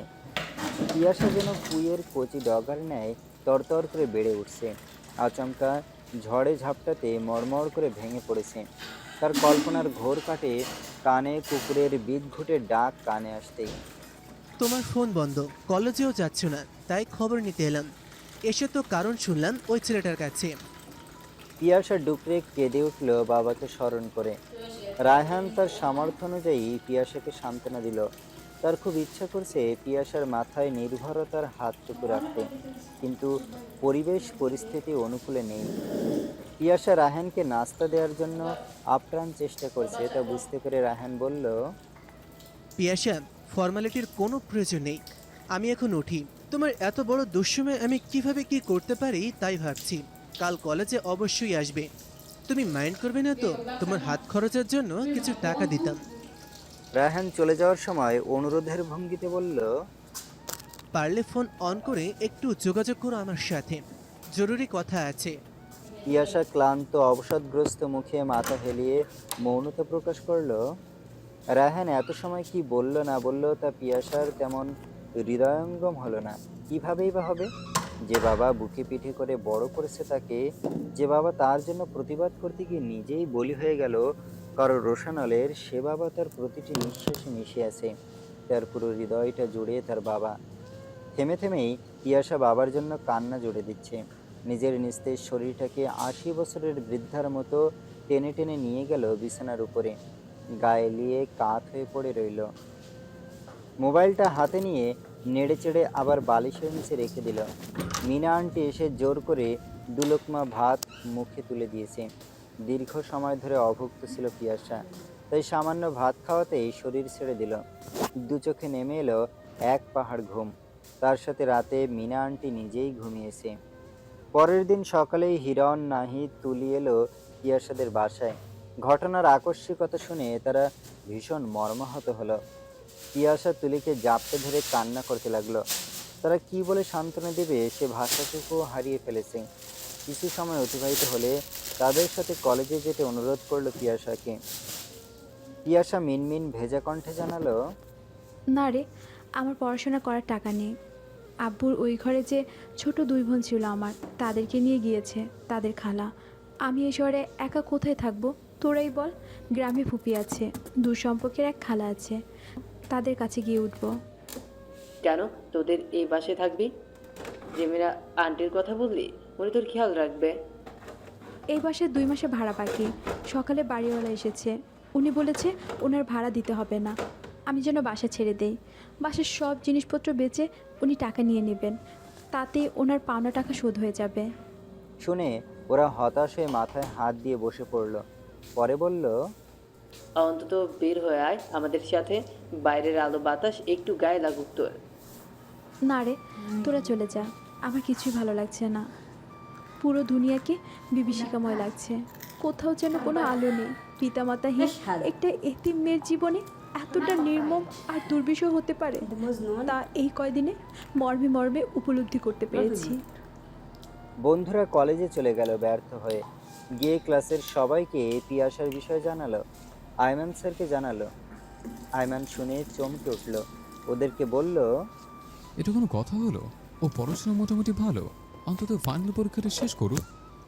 পিয়াসা যেন কুইয়ের কচি ডগার ন্যায় তরতর করে বেড়ে উঠছে। আচমকা ঝড়ে ঝাপটাতে মড়মড় করে ভেঙে পড়েছে। তার কল্পনার ঘোর কাটে, কানে কুকুরের বিদঘুটে ডাক কানে আসতেই। তোমার ফোন বন্ধ, কলেজেও যাচ্ছ না, তাই খবর নিতে এলাম। এসে তো কারণ শুনলাম ওই ছেলেটার কাছে। পিয়াসা ডুকরে কেঁদে উঠল বাবাকে স্মরণ করে। রায়হান তার সামর্থ্য অনুযায়ী পিয়াসাকে সান্ত্বনা দিল। তার খুব ইচ্ছা করছে পিয়াসার মাথায় নির্ভরতার হাতটুকু রাখতে, কিন্তু পরিবেশ পরিস্থিতি অনুকূলে নেই। পিয়াসা রাহানকে নাস্তা দেওয়ার জন্য আপ্রাণ চেষ্টা করছে, তা বুঝতে পেরে রাহান বলল, পিয়াসা, ফর্মালিটির কোনো প্রয়োজন নেই। আমি এখন উঠি। তোমার এত বড় দুঃসময় আমি কিভাবে কি করতে পারি তাই ভাবছি। কাল কলেজে অবশ্যই আসবে। তুমি মাইন্ড করবে না তো? তোমার হাত খরচের জন্য কিছু টাকা দিতাম। রাহান চলে যাওয়ার সময় অনুরোধের ভঙ্গিতে বলল, পারলে ফোন অন করে একটু যোগাযোগ করো আমার সাথে, জরুরি কথা আছে। পিয়াসা ক্লান্ত অবসাদগ্রস্ত মুখে মাথা হেলিয়ে মৌনতা প্রকাশ করলো। রাহান এত সময় কি বলল না বলল তা পিয়াসার তেমন হৃদয়ঙ্গম হলো না। কিভাবেই বা হবে? যে বাবা বুকে পিঠে করে বড় করেছে তাকে, যে বাবা তার জন্য প্রতিবাদ করতে গিয়ে নিজেই বলি হয়ে গেল কারো রোশানলের, সে বাবা তার প্রতিটি নিঃশ্বাসে মিশে আছে। তার পুরো হৃদয়টা জুড়ে তার বাবা। থেমে থেমেই পিয়াসা বাবার জন্য কান্না জুড়ে দিচ্ছে। নিজের নিস্তেজ শরীরটাকে 80 বছরের বৃদ্ধার মতো টেনে টেনে নিয়ে গেল বিছানার উপরে, গায়ে লিয়ে কাত হয়ে পড়ে রইল। মোবাইলটা হাতে নিয়ে নেড়ে চেড়ে আবার বালিশের নিচে রেখে দিল। মিনা আন্টি এসে জোর করে দুলোকমা ভাত মুখে তুলে দিয়েছে। দীর্ঘ সময় ধরে অভুক্ত ছিল পিয়াসা, তাই সামান্য ভাত খাওয়াতেই শরীর ছেড়ে দিল। দু চোখে নেমে এলো এক পাহাড় ঘুম। তার সাথে রাতে মিনা আন্টি নিজেই ঘুমিয়েছে। পরের দিন সকালেই হিরণ নাহিদ তুলি এলো পিয়াসাদের বাসায়। ঘটনার আকস্মিকতা শুনে তারা ভীষণ মর্মাহত হলো। পিয়াসা তুলিকে জাপটে ধরে কান্না করতে লাগলো। তারা কি বলে সান্ত্বনা দেবে সে ভাষাটুকু হারিয়ে ফেলেছে। কিছু সময় অতিবাহিত হলে তাদের সাথে কলেজে যেতে অনুরোধ করলো পিয়াসাকে। পিয়াসা মিনমিন ভেজা কণ্ঠে জানালো, না রে, আমার পড়াশোনা করার টাকা নেই। আব্বুর ওই ঘরে যে ছোট 2 বোন ছিল আমার, তাদেরকে নিয়ে গিয়েছে তাদের খালা। আমি এই শহরে একা কোথায় থাকবো তোরাই বল? গ্রামে ফুপি আছে, দূর সম্পর্কের এক খালা আছে, তাদের কাছে গিয়ে উঠবো। কেন তোদের এই বাসে থাকবি? জেমিনা আন্টির কথা বললি, উনি তোর খেয়াল রাখবে। এই বাসে 2 মাসে ভাড়া বাকি। সকালে বাড়িওয়ালা এসেছে, উনি বলেছে ওনার ভাড়া দিতে হবে না, আমি যেন বাসা ছেড়ে দেই। বাসার সব জিনিসপত্র বেচে উনি টাকা নিয়ে নেবেন, তাতে ওনার পাওনা টাকা শোধ হয়ে যাবে। শুনে ওরা হতাশ হয়ে মাথায় হাত দিয়ে বসে পড়ল। পরে বলল, অন্তত বের হয়ে আয় আমাদের সাথে, বাইরের আলো বাতাস একটু গায়ে লাগুক তোর। না রে, তোরা চলে যা, আমার কিছুই ভালো লাগছে না। পুরো দুনিয়াকে বিভীষিকাময় লাগছে, কোথাও যেন কোনো আলো নেই। পিতামাতাহীন একটা এতিম মেয়ের জীবনে এতটা নির্মম আর দুর্বিষহ হতে পারে, তা এই কয়দিনে মর্মে মর্মে উপলব্ধি করতে পেরেছি। বন্ধুরা কলেজে চলে গেল ব্যর্থ হয়ে। গিয়ে ক্লাসের সবাইকে পিয়াসার বিষয়ে জানালো। আয়মান স্যারকে জানালো। আয়মান শুনে চমকে উঠল। ওদেরকে বলল, এটা কোনো কথা হলো? ও পড়াশোনা মোটামুটি ভালো, অন্তত ফাইনাল পরীক্ষাটা শেষ করুক।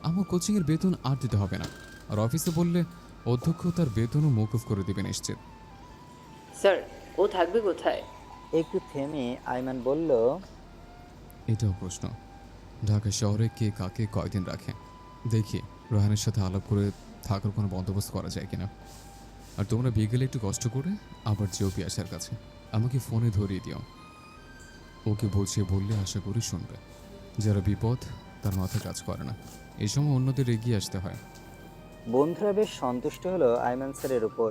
আমার কোচিংয়ের বেতন আর দিতে হবে না, আর অফিসে বললে অধ্যক্ষ তার বেতনও মৌকুফ করে দেবে নিশ্চিত। স্যার, ও থাকবে কোথায়? একটু থেমে আয়মান বলল, এটাও প্রশ্ন। ঢাকা শহরে কে কাকে কয়দিন রাখে, দেখি রোহানের সাথে আলাপ করে থাকার কোনো বন্দোবস্ত করা যায় কিনা। আর তোমরা বিকেলে একটু কষ্ট করে আবার যেও পিয়াসার কাছে, আমাকে ফোনে ধরিয়ে দিও। ওকে বুঝিয়ে বললে আশা করি শুনবে। যারা বিপদ তার মাথা কাজ করে না, এই সময় অন্যদের এগিয়ে আসতে হয়। বন্ধুরা বেশ সন্তুষ্ট হলো আয়মান স্যারের উপর।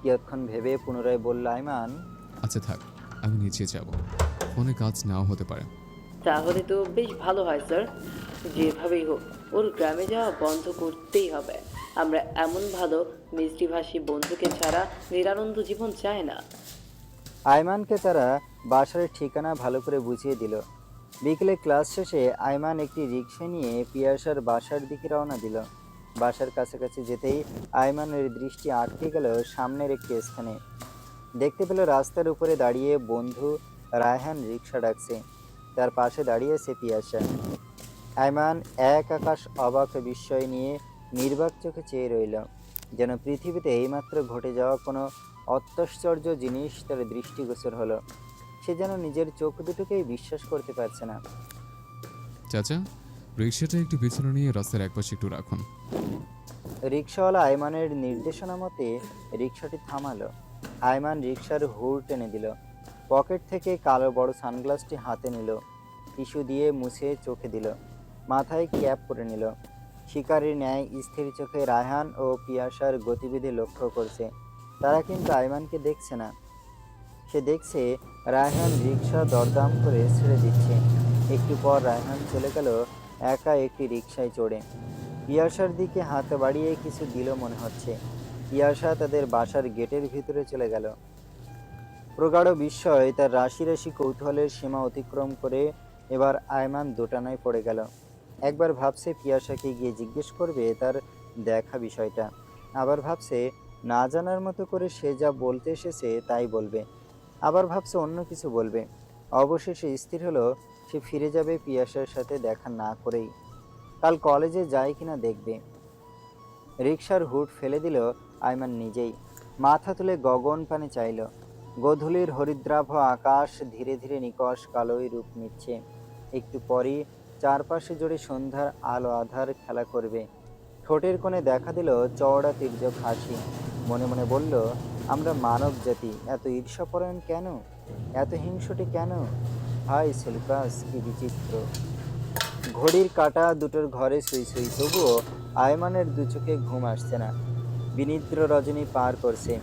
কিয়ৎক্ষণ ভেবে পুনরায় বলল আয়মান, আচ্ছা থাক, আমি নিচে যাব, ফোনে কাজ নাও হতে পারে। তাহলে তো বেশ ভালো হয় স্যার, যেভাবেই হোক ওর গ্রামে যাওয়া বন্ধ করতেই হবে। আমরা এমন ভালো মিষ্টিভাষী বন্ধুকে ছাড়া নিরানন্দ জীবন চায় না। আয়মানকে তারা বাসার ঠিকানা ভালো করে বুঝিয়ে দিল। বিকেলে ক্লাস শেষে আয়মান একটি রিক্সা নিয়ে পিয়াসার বাসার দিকে রওনা দিল। বাসার কাছাকাছি যেতেই আয়মানের দৃষ্টি আটকে গেল সামনের একটি স্থানে। দেখতে পেল রাস্তার উপরে দাঁড়িয়ে বন্ধু রায়হান রিক্সা ডাকছে, তার পাশে দাঁড়িয়ে আছে পিয়াসা। আয়মান এক আকাশ অবাক বিস্ময় নিয়ে নির্বাক চোখে চেয়ে রইল, যেন পৃথিবীতে এইমাত্র ঘটে যাওয়া কোনো অত্যাশ্চর্য জিনিস তার দৃষ্টিগোচর হলো। সে যেন নিজের চোখ দুটোকেই বিশ্বাস করতে পারছে না। চাচা, রিক্সাটা একটু পিছনে নিয়ে রাস্তার একপাশে একটু রাখুন। রিক্সাওয়ালা আয়মানের নির্দেশনা মতে রিক্সাটি থামালো। আয়মান রিক্সার হুড় টেনে দিল। পকেট থেকে কালো বড় সানগ্লাসটি হাতে নিল, টিস্যু দিয়ে মুছে চোখে দিল, মাথায় ক্যাপ পরে নিল। শিকারীর ন্যায় স্থির চোখে রায়হান ও পিয়াসার গতিবিধি লক্ষ্য করছে। তারা কিন্তু আইমানকে দেখছে না, সে দেখছে রায়হান রিক্সা দরদাম করে ছেড়ে দিচ্ছে। একটু পর রায়হান চলে গেল একা একটি রিক্সায় চড়ে। পিয়াসার দিকে হাত বাড়িয়ে কিছু দিল মনে হচ্ছে। পিয়াসা তাদের বাসার গেটের ভিতরে চলে গেল। প্রগাঢ় বিস্ময় তার রাশি রাশি কৌতূহলের সীমা অতিক্রম করে এবার আয়মান দোটানায় পড়ে গেল। একবার ভাবছে পিয়াসাকে গিয়ে জিজ্ঞেস করবে তার দেখা বিষয়টা, আবার ভাবছে না জানার মতো করে সে যা বলতে এসেছে তাই বলবে, আবার ভাবছে অন্য কিছু বলবে। অবশেষে স্থির হলো সে ফিরে যাবে পিয়াসার সাথে দেখা না করেই। কাল কলেজে যায় কিনা দেখবে। রিকশার হুড ফেলে দিল আয়মান নিজেই, মাথা তুলে গগন পানে চাইল। গোধূলির হরিদ্রাভ আকাশ ধীরে ধীরে নিকষ কালোই রূপ নিচ্ছে। একটু পরই চারপাশে জুড়ে সন্ধ্যার আলো আধার খেলা করবে। ঠোঁটের কোণে দেখা দিল চওড়া তির্যক হাসি। মনে মনে বলল, আমরা মানব জাতি এত ঈর্ষাপরায়ণ কেন, এত হিংসুটে কেন? হাই সেলুকাস, কি বিচিত্র! ঘড়ির কাঁটা দুটোর ঘরে সুই সুই, তবুও আয়মানের দু চোখে ঘুম আসছে না। বিনিদ্র রজনী পার করছে,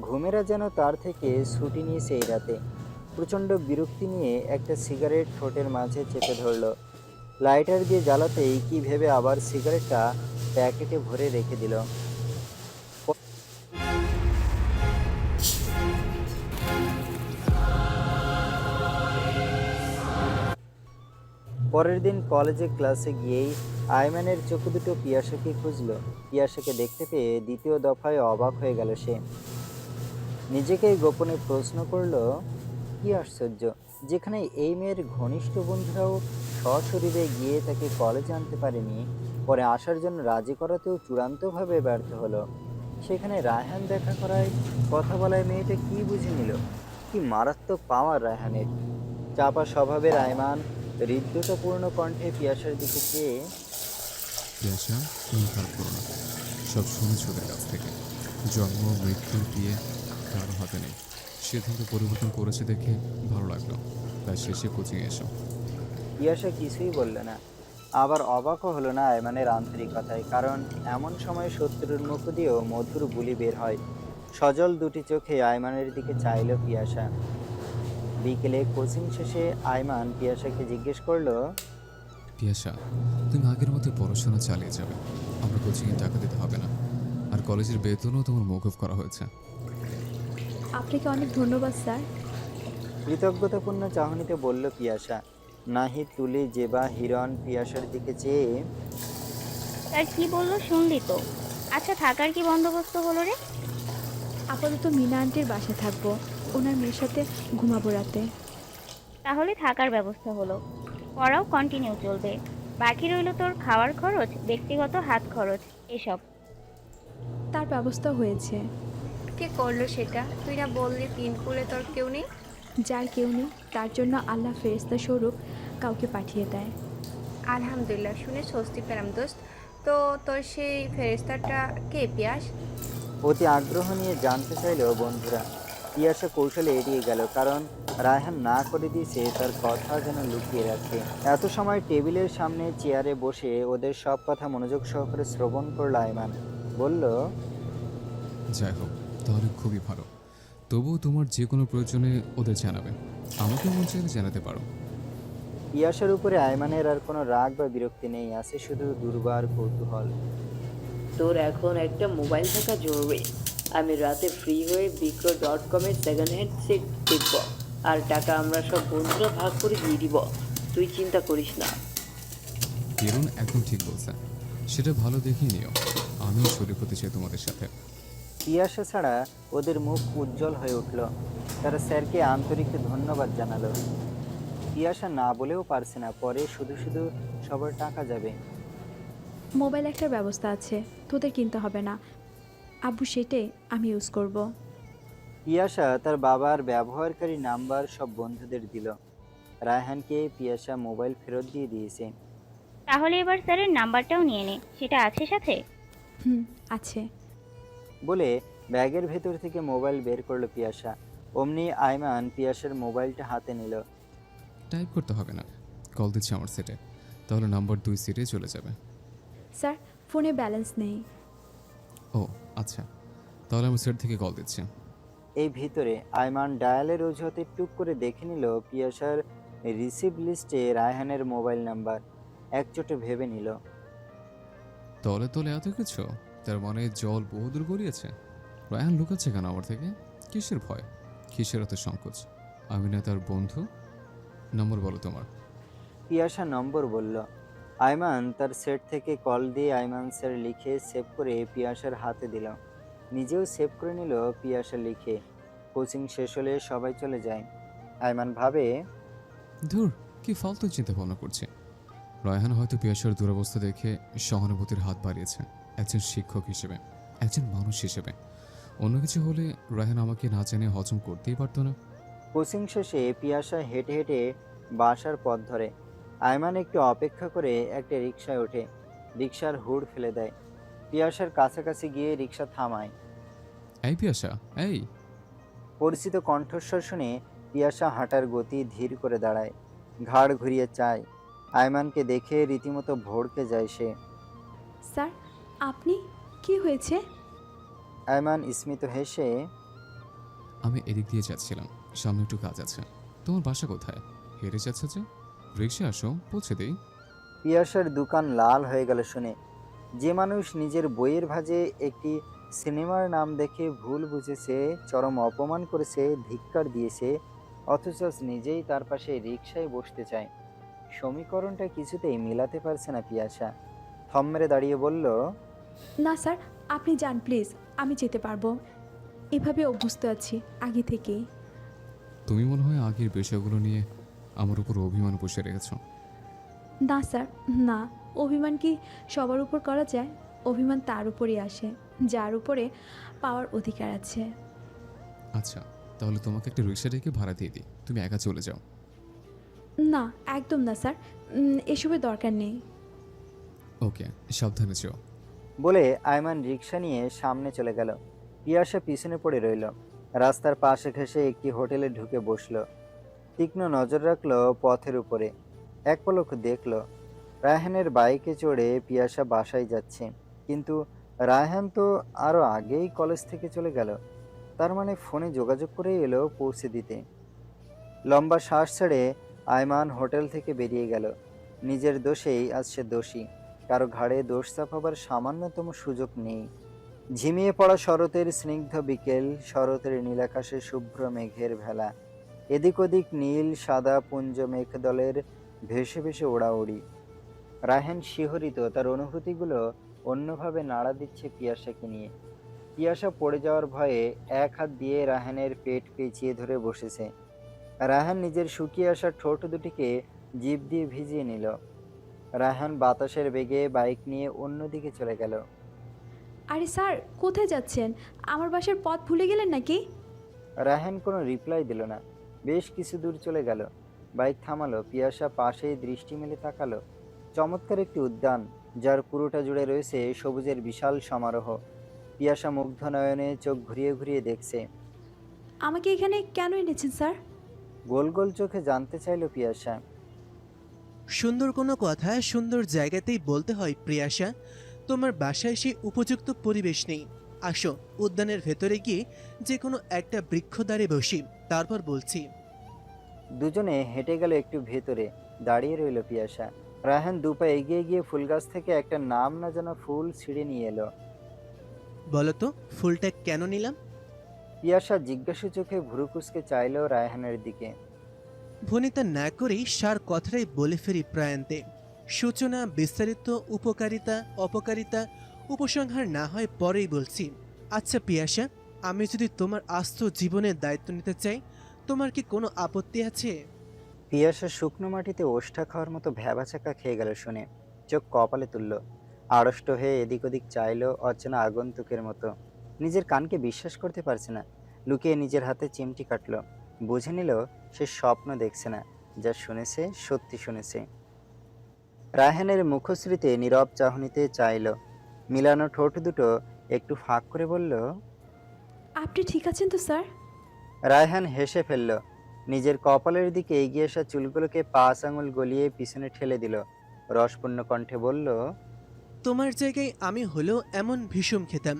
ঘুমেরা যেন তার থেকে ছুটি নিয়েছে এই রাতে। প্রচণ্ড বিরক্তি নিয়ে একটা সিগারেট ঠোঁটের মাঝে চেপে ধরল। লাইটার দিয়ে জ্বালাতেই কি ভেবে আবার সিগারেটটা প্যাকেটে ভরে রেখে দিল। পরের দিন কলেজে ক্লাসে গিয়েই আয়মানের চোখ দুটো পিয়াসাকে খুঁজল। পিয়াসাকে দেখতে পেয়ে দ্বিতীয় দফায় অবাক হয়ে গেল সে। নিজেকেই গোপনে প্রশ্ন করল, কি আশ্চর্য, যেখানে এই মেয়ের ঘনিষ্ঠ বন্ধুরাও সশরীরে গিয়ে তাকে কলেজে আনতে পারেনি, পরে আসার জন্য রাজি করাতেও চূড়ান্তভাবে ব্যর্থ হলো, সেখানে রায়হান দেখা করায় কথা বলায় মেয়েটা কি বুঝে নিল? কি মারাত্মক পাওয়ার রায়হানের! চাপা স্বভাবের আয়মান হৃদ্যতাপূর্ণ কণ্ঠে পিয়াসার দিকে চেয়ে, পিয়াসা, তুমি খারাপ করো না, সব শুনেছ ওদের কাছ থেকে। জন্ম, মৃত্যু, বিয়ে কারো হাতে নেই। সিদ্ধান্ত পরিবর্তন করেছে দেখে ভালো লাগলো, তাই শেষে কোচিং এসো। পিয়াসা কিছুই বলল না, আবার অবাকও হলো না আয়মানের আন্তরিকতায়, কারণ এমন সময় শত্রুর মুখ দিয়েও মধুর বুলি বের হয়। সজল দুটি চোখে আয়মানের দিকে চাইল পিয়াসা। বিকেলে কোচিং শেষে আয়মান পিয়াসাকে জিজ্ঞেস করলো, পিয়াসা, তুমি আগের মতো পড়াশোনা চালিয়ে যাবে, আমরা কোচিংয়ে টাকা দিতে হবে না, আর কলেজের বেতনও তোমার মৌকুফ করা হয়েছে। আপনাকে অনেক ধন্যবাদ স্যার। কৃতজ্ঞতাপূর্ণ চাহনিতে বলল পিয়াসা। নাহিদ, তুলি, জেবা, হিরণ পিয়াসার দিকে চেয়ে, তার কি বললো শুনলি তো? আচ্ছা, থাকার কি বন্দোবস্ত হলো রে? আপাতত মিনা আন্টির বাসায় থাকবো, ওনার মেয়ের সাথে ঘুমাবো রাতে। তাহলে থাকার ব্যবস্থা হলো, পড়াও কন্টিনিউ চলবে। বাকি রইল তোর খাওয়ার খরচ, ব্যক্তিগত হাত খরচ, এসব। তার ব্যবস্থা হয়েছে। কে করলো সেটা? তুই না বললি পিনপুরে তোর কেউ নেই? যার কেউ নেই তার জন্য আল্লাহ ফেরেশতা স্বরূপ কাউকে পাঠিয়ে দেয়। আলহামদুলিল্লাহ, শুনে স্বস্তি পেলাম দোস্ত। তো তোর সেই ফেরেস্তাটা কে পিয়াস? অতি আগ্রহ নিয়ে জানতে চাইল বন্ধুরা। পিয়াসা কৌশলে এড়িয়ে গেল, কারণ রায়হান না করে দিয়েছে তার কথা যেন লুকিয়ে রাখে। এত সময় টেবিলের সামনে চেয়ারে বসে ওদের সব কথা মনোযোগ সহকারে শ্রবণ করল আয়মান। বলল, যাই হোক, তাহলে খুবই ভালো। তবুও তোমার যে কোনো প্রয়োজনে ওদের জানাবে, আমাকে মন চাইলে জানাতে পারো। পিয়াসার উপরে আয়মানের আর কোনো রাগ বা বিরক্তি নেই, আছে শুধু দুর্বার কৌতূহল। তোর এখন একটা মোবাইল থাকা জরুরি। আমি রাতে ফ্রি হয়ে বিক্রয়.com-এর সেকেন্ড হ্যান্ড সেট দেখব, আর টাকা আমরা সব বন্ধুরা ভাগ করে দিয়ে দিব। তুই চিন্তা করিস না। কিরণ একদম ঠিক বলছে, সেটা ভালো দেখেই নিও। আমিও শরীর হতে চাই তোমাদের সাথে। পিয়াসা ছাড়া ওদের মুখ উজ্জ্বল হয়ে উঠল। তারা স্যারকে আন্তরিক ধন্যবাদ জানালো। পিয়াসা না বলেও পারছে না, পরে শুধু শুধু সবার টাকা যাবে। মোবাইল একটা ব্যবস্থা আছে, তোদের কিনতে হবে না। আব্বু সেটাই আমি ইউজ করব। পিয়াসা তার বাবার ব্যবহারকারী নাম্বার সব বন্ধুদের দিল। রায়হানকে পিয়াসা মোবাইল ফেরত দিয়ে দিয়েছে। তাহলে এবার স্যারের নাম্বারটাও নিয়ে নে, সেটা আছে সাথে? হুম, আছে। বলে ব্যাগের ভেতর থেকে মোবাইল বের করলো পিয়াসা। অমনি আয়মান পিয়াসের মোবাইলটা হাতে নিল। টাইপ করতে হবে না, কল দিচ্ছি আমার সেটে, তাহলে নাম্বার 2 সিটে চলে যাবে। স্যার ফোনে ব্যালেন্স নেই। ও আচ্ছা, তাহলে আমি সেট থেকে কল দিচ্ছি। এই ভিতরে আয়মান ডায়ালের অজুহাতে টুক করে দেখে নিল পিয়াসার রিসিভ লিস্টে রায়হানের মোবাইল নাম্বার। একচোটে ভেবে নিল, তলে তলে এত কিছু, তার মানে জল বহুদূর গড়িয়েছে। রায়হান লুকাচ্ছে কেন আমার থেকে? কিসের ভয়, কিসের এত সংকোচ? আমি না তার বন্ধু? নম্বর বলো তোমার। পিয়াসা নম্বর বলল। আয়মান তার সেট থেকে কল দিয়ে আয়মান স্যার লিখে সেভ করে পিয়াসার হাতে দিল। নিজেও সেভ করে নিল পিয়াসা লিখে। কোচিং শেষ হলে সবাই চলে যায়। আয়মান ভাবে, ধুর, কি ফালতু চিন্তা ভাবনা করছে। রায়হান হয়তো পিয়াসার দুরবস্থা দেখে সহানুভূতির হাত বাড়িয়েছে, একজন শিক্ষক হিসেবে, একজন মানুষ হিসেবে। অন্য কিছু হলে রায়হান আমাকে না জেনে হজম করতেই পারতো না। কোচিং শেষে পিয়াসা হেঁটে হেঁটে বাসার পথ ধরে। আয়মান একটু অপেক্ষা করে একটা রিকশায় ওঠে। রিকশার হুড় ফেলে দেয়। পিয়াসার কাছাকাছি গিয়ে রিকশা থামায়। এই পিয়াসা, এই। পরিচিত কণ্ঠস্বর শুনে পিয়াসা হাঁটার গতি ধীর করে দাঁড়ায়। ঘাড় ঘুরিয়ে চায়। আয়মানকে দেখে রীতিমতো ভড়কে যায় সে। স্যার আপনি, কি হয়েছে? আয়মান স্মিত হেসে, আমি এদিক দিয়ে যাচ্ছিলাম, সামনে একটু কাজ আছে। তোমার বাসা কোথায়? হেরে যাচ্ছে যে, রিক্সা আসো, পৌঁছে দেই। পিয়াসার দোকান লাল হয়ে গেল শুনে। যে মানুষ নিজের বইয়ের ভাঁজে একটি সিনেমার নাম দেখে ভুল বুঝেছে, চরম অপমান করেছে, ধিক্কার দিয়েছে, অথচ নিজেই তার পাশে রিকশায় বসতে চায়। সমীকরণটা কিছুতেই মিলাতে পারছে না পিয়াসা। থম মেরে দাঁড়িয়ে বলল, না স্যার, আপনি যান প্লিজ, আমি যেতে পারবো। এভাবে অভ্যস্ত আছি আগে থেকেই। তুমি মনে হয় আগের বিষয়গুলো নিয়ে আমার উপর অভিমান পুষে রেখেছ। না স্যার, না। অভিমান কি সবার উপর করা যায়? অভিমান তার উপরই আসে যার উপরে পাওয়ার অধিকার আছে। আচ্ছা, তাহলে তোমাকে একটা রিক্সা ডেকে ভাড়া দিয়ে দিই, তুমি একা চলে যাও। না, একদম না স্যার, এসবের দরকার নেই। ওকে, সাবধানে যেও। বলে আয়মান রিকশা নিয়ে সামনে চলে গেল। পিয়াসা পিছনে পড়ে রইল। রাস্তার পাশে ঘেঁষে একটি হোটেলে ঢুকে বসলো। তীক্ষ্ণ নজর রাখলো পথের উপরে। এক পলক দেখলো রায়হানের বাইকে চড়ে পিয়াসা বাসায় যাচ্ছে। কিন্তু রায়হান তো আরও আগেই কলেজ থেকে চলে গেল। তার মানে ফোনে যোগাযোগ করে এলো পৌঁছে দিতে। লম্বা শ্বাস ছেড়ে আয়মান হোটেল থেকে বেরিয়ে গেল। নিজের দোষেই আজ সে দোষী। কারো ঘাড়ে দোষ চাপাবার সামান্যতম সুযোগ নেই। ঝিমিয়ে পড়া শরতের স্নিগ্ধ বিকেল, শরতের নীলাকাশে শুভ্র মেঘের ভেলা, এদিক ওদিক নীল সাদা পুঞ্জ মেঘদলের ভেসে ভেসে ওড়াউড়ি। রায়হান শিহরিত, তার অনুভূতিগুলো অন্যভাবে নাড়া দিচ্ছে পিয়াসাকে নিয়ে। পিয়াসা পড়ে যাওয়ার ভয়ে এক হাত দিয়ে রায়হানের পেট পেঁচিয়ে ধরে বসেছে। রায়হান নিজের শুকিয়ে আসা ঠোঁট দুটিকে জিভ দিয়ে ভিজিয়ে নিল। রায়হান বাতাসের বেগে বাইক নিয়ে অন্যদিকে চলে গেল। আরে স্যার, কোথায় যাচ্ছেন? আমার বাসার পথ ভুলে গেলেন নাকি? রায়হান কোনো রিপ্লাই দিল না। বেশ কিছু দূর চলে গেল। বাইক থামালো। পিয়াসা পাশেই দৃষ্টি মেলে তাকালো। চমৎকার একটি উদ্যান, যার পুরোটা জুড়ে রয়েছে সবুজের বিশাল সমারোহ। পিয়াসা মুগ্ধ নয়নে চোখ ঘুরিয়ে ঘুরিয়ে দেখছে। আমাকে এখানে কেন এনেছেন স্যার? গোল গোল চোখে জানতে চাইল পিয়াসা। সুন্দর কোনো কথা সুন্দর জায়গাতেই বলতে হয় প্রিয়াসা। তোমার বাসায় সেই উপযুক্ত পরিবেশ নেই। আসো, উদ্যানের ভেতরে গিয়ে যে কোনো একটা বৃক্ষদ্বারে বসি, তারপর বলছি। দুজনে হেঁটে গেল একটু ভেতরে। দাঁড়িয়ে রইল পিয়াসা। রায়হান দুপা এগিয়ে গিয়ে ফুল গাছ থেকে একটা নাম না জানা ফুল ছিঁড়ে নিয়ে এলো। বলো তো, ফুলটা কেন নিলাম? পিয়াসা জিজ্ঞাসু চোখে ভুরু কুঁচকে চাইল রায়হানের দিকে। ভনিতা না করেই সার কথাটাই বলে ফেরি প্রায়ান্তে। সূচনা, বিস্তারিত, উপকারিতা, অপকারিতা, উপসংহার না হয় পরেই বলছি। আচ্ছা পিয়াসা, আমি যদি তোমার আস্ত জীবনের দায়িত্ব নিতে চাই, তোমার কি কোনো আপত্তি আছে? পিয়াসা শুকনো মাটিতে ওষ্ঠা খাওয়ার মতো ভ্যাবাচাকা খেয়ে গেল শুনে। চোখ কপালে তুলল। আড়ষ্ট হয়ে এদিক ওদিক চাইল অচেনা আগন্তুকের মতো। নিজের কানকে বিশ্বাস করতে পারছে না। লুকিয়ে নিজের হাতে চিমটি কাটল। বুঝে নিল সে স্বপ্ন দেখছে না, যা শুনেছে সত্যি শুনেছে। রায়হানের মুখশ্রীতে নীরব চাহনিতে চাইল। মিলানো ঠোঁট দুটো একটু ফাঁক করে বলল, আপনি ঠিক আছেন তো স্যার? রায়হান হেসে ফেলল। নিজের কপালের দিকে এগিয়ে আসা চুলগুলোকে 5 আঙুল গলিয়ে পিছনে ঠেলে দিল। রসপূর্ণ কণ্ঠে বলল, তোমার জায়গায় আমি হলেও এমন ভীষণ খেতাম।